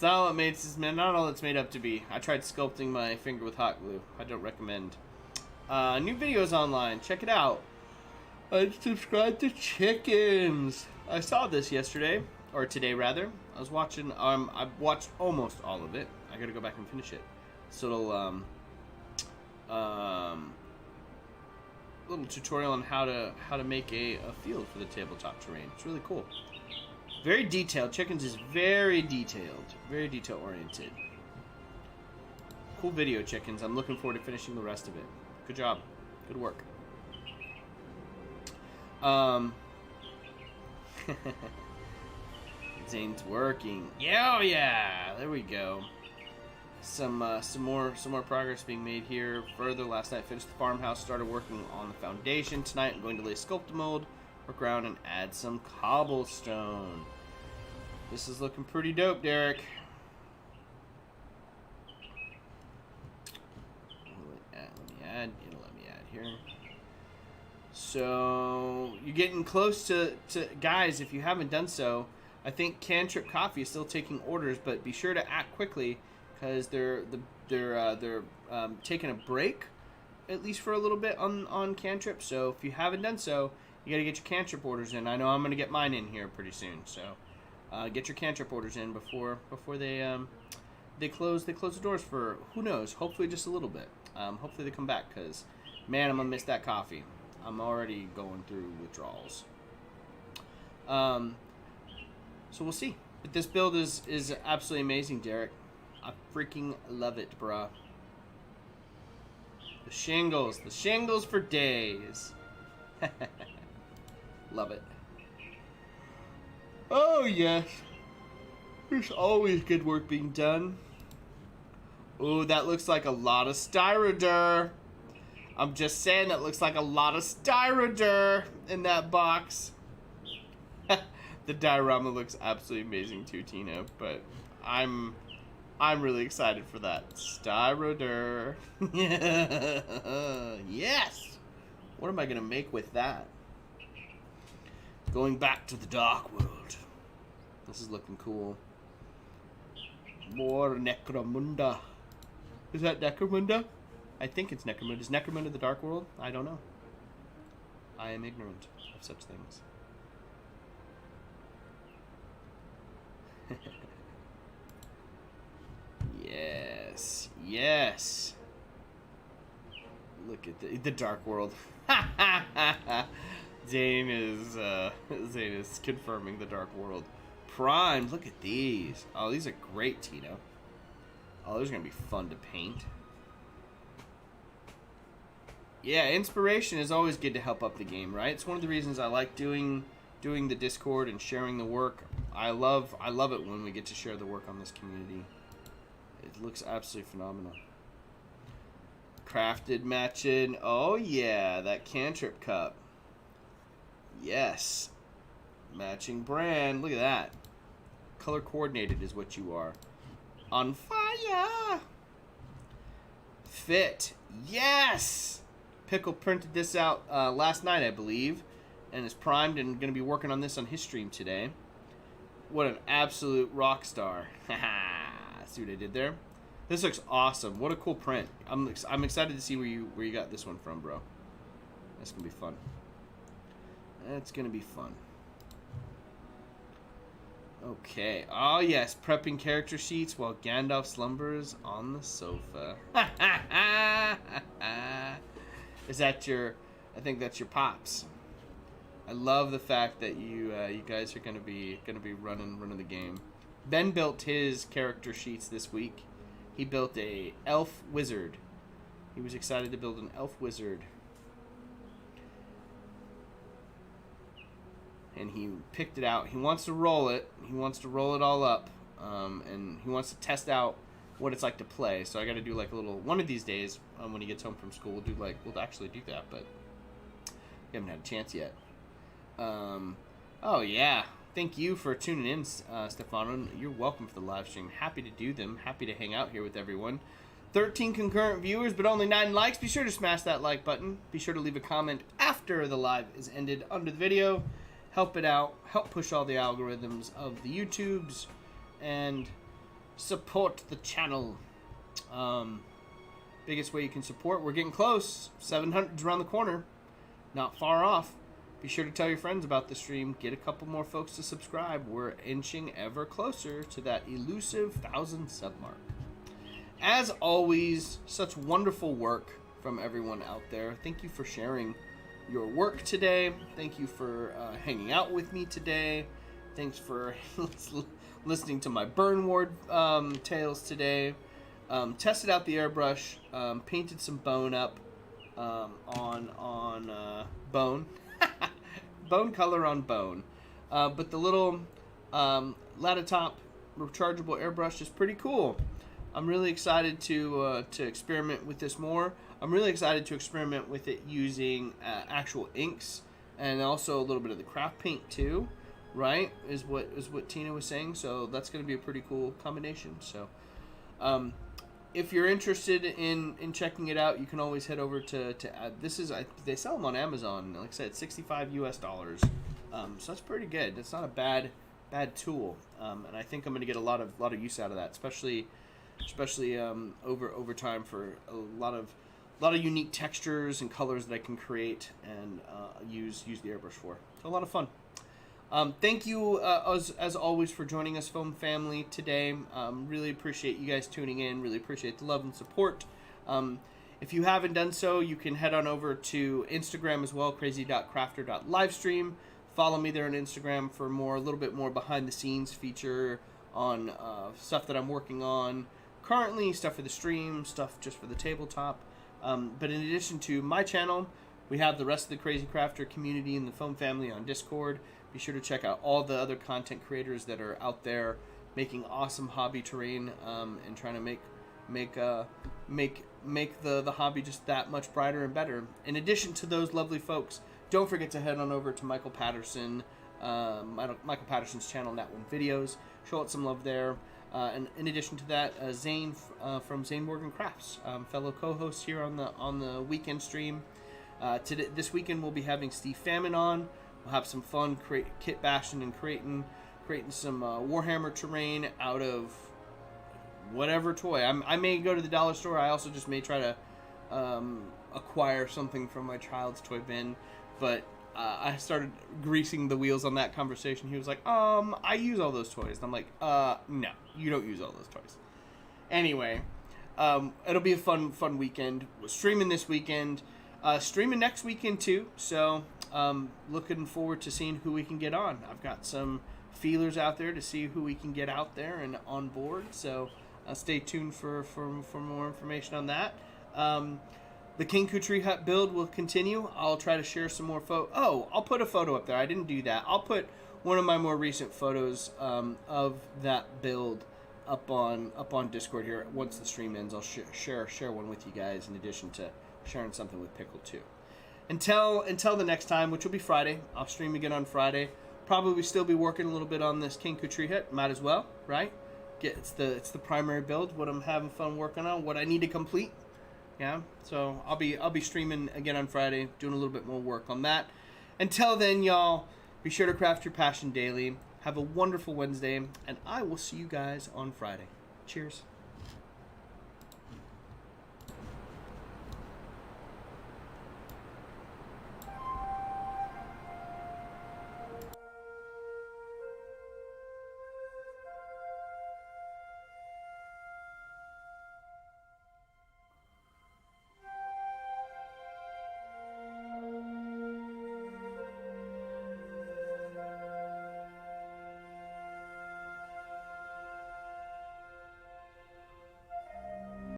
It's not all it's made up to be. I tried sculpting my finger with hot glue. I don't recommend. New videos online. Check it out. Subscribe to Chickens. I saw this yesterday, or today rather. I was watching. I watched almost all of it. I gotta go back and finish it. So little tutorial on how to make a field for the tabletop terrain. It's really cool. Very detailed. Chickens is very detailed oriented. Cool video, Chickens. I'm looking forward to finishing the rest of it. Good job. Good work. Zane's working. Yeah, oh yeah. There we go. Some more progress being made here. Further, last night finished the farmhouse. Started working on the foundation. Tonight I'm going to lay sculpt mold, work around, and add some cobblestone. This is looking pretty dope, Derek. It'll let me add here. So you're getting close to guys. If you haven't done so, I think Cantrip Coffee is still taking orders, but be sure to act quickly because they're taking a break, at least for a little bit on Cantrip. So if you haven't done so, you got to get your Cantrip orders in. I know I'm gonna get mine in here pretty soon. So get your Cantrip orders in before they close the doors for who knows. Hopefully just a little bit. Hopefully they come back because man, I'm gonna miss that coffee. I'm already going through withdrawals. So we'll see. But this build is absolutely amazing, Derek. I freaking love it, bruh. The shingles for days. Love it. Oh yes, there's always good work being done. Oh, that looks like a lot of styrodur. I'm just saying that looks like a lot of styrodur in that box. The diorama looks absolutely amazing too, Tina, but I'm really excited for that. Styrodur. Yes! What am I gonna make with that? Going back to the dark world. This is looking cool. More Necromunda. Is that Necromunda? I think it's Necromunda. Is Necromunda the dark world? I don't know. I am ignorant of such things. Yes. Look at the Dark World. Zane is confirming the Dark World. Primed. Look at these. Oh, these are great, Tito. Oh, those are gonna be fun to paint. Yeah, inspiration is always good to help up the game, right? It's one of the reasons I like doing the Discord and sharing the work. I love it when we get to share the work on this community. It looks absolutely phenomenal. Crafted matching. Oh yeah, that Cantrip cup. Yes. Matching brand. Look at that. Color coordinated is what you are. On fire. Fit. Yes. Pickle printed this out last night, I believe, and is primed and going to be working on this on his stream today. What an absolute rock star. See what I did there? This looks awesome. What a cool print. I'm excited to see where you got this one from, bro. That's going to be fun. That's going to be fun. Okay. Oh, yes. Prepping character sheets while Gandalf slumbers on the sofa. Is that your... I think that's your pops. I love the fact that you guys are gonna be running the game. Ben built his character sheets this week. He built a elf wizard. He was excited to build an elf wizard. And he picked it out. He wants to roll it. He wants to roll it all up. And he wants to test out what it's like to play. So I got to do like a little... One of these days, when he gets home from school, we'll actually do that. But we haven't had a chance yet. Oh, yeah. Thank you for tuning in, Stefano. You're welcome for the live stream. Happy to do them. Happy to hang out here with everyone. 13 concurrent viewers, but only 9 likes. Be sure to smash that like button. Be sure to leave a comment after the live is ended under the video. Help it out. Help push all the algorithms of the YouTubes. And support the channel. Biggest way you can support. We're getting close. 700's around the corner. Not far off. Be sure to tell your friends about the stream. Get a couple more folks to subscribe. We're inching ever closer to that elusive 1,000 sub mark. As always, such wonderful work from everyone out there. Thank you for sharing your work today. Thank you for hanging out with me today. Thanks for listening to my burn ward tales today. Tested out the airbrush. Painted some bone up on bone. Bone color on bone. But the little LATITOP rechargeable airbrush is pretty cool. I'm really excited to experiment with this more. I'm really excited to experiment with it using actual inks and also a little bit of the craft paint too, right? Is what Tina was saying. So that's going to be a pretty cool combination. So if you're interested in checking it out, you can always head over to this is they sell them on Amazon. Like I said, $65 US. So that's pretty good. That's not a bad tool. And I think I'm going to get a lot of use out of that, especially over time for a lot of unique textures and colors that I can create and use the airbrush for. So a lot of fun. Thank you as always for joining us, Foam Family, today. Really appreciate you guys tuning in. Really appreciate the love and support. If you haven't done so, you can head on over to Instagram as well, crazy.crafter.livestream. Follow me there on Instagram for a little bit more behind the scenes feature on stuff that I'm working on currently, stuff for the stream, stuff just for the tabletop. But in addition to my channel, we have the rest of the Crazy Crafter community and the Foam Family on Discord. Be sure to check out all the other content creators that are out there making awesome hobby terrain and trying to make the hobby just that much brighter and better. In addition to those lovely folks, don't forget to head on over to Michael Patterson's channel, Nat One Videos. Show it some love there. And in addition to that, Zane from Zane Morgan Crafts, fellow co-host here on the weekend stream. This weekend we'll be having Steve Famine on. We'll have some fun kit bashing and creating some Warhammer terrain out of whatever toy. I may go to the dollar store. I also just may try to acquire something from my child's toy bin. But I started greasing the wheels on that conversation. He was like, I use all those toys. And I'm like, no, you don't use all those toys. Anyway, it'll be a fun weekend. We're streaming this weekend, streaming next weekend too. So looking forward to seeing who we can get on. I've got some feelers out there to see who we can get out there and on board. So stay tuned for more information on that. The Kenku Tree Hut build will continue. I'll try to share some more I'll put a photo up there. I didn't do that. I'll put one of my more recent photos of that build up on Discord here. Once the stream ends, I'll share one with you guys in addition to sharing something with Pickle too. Until the next time, which will be Friday. I'll stream again on Friday. Probably still be working a little bit on this Kenku Tree Hut. Might as well, right? It's the primary build. What I'm having fun working on. What I need to complete. Yeah, so I'll be streaming again on Friday, doing a little bit more work on that. Until then, y'all, be sure to craft your passion daily. Have a wonderful Wednesday, and I will see you guys on Friday. Cheers.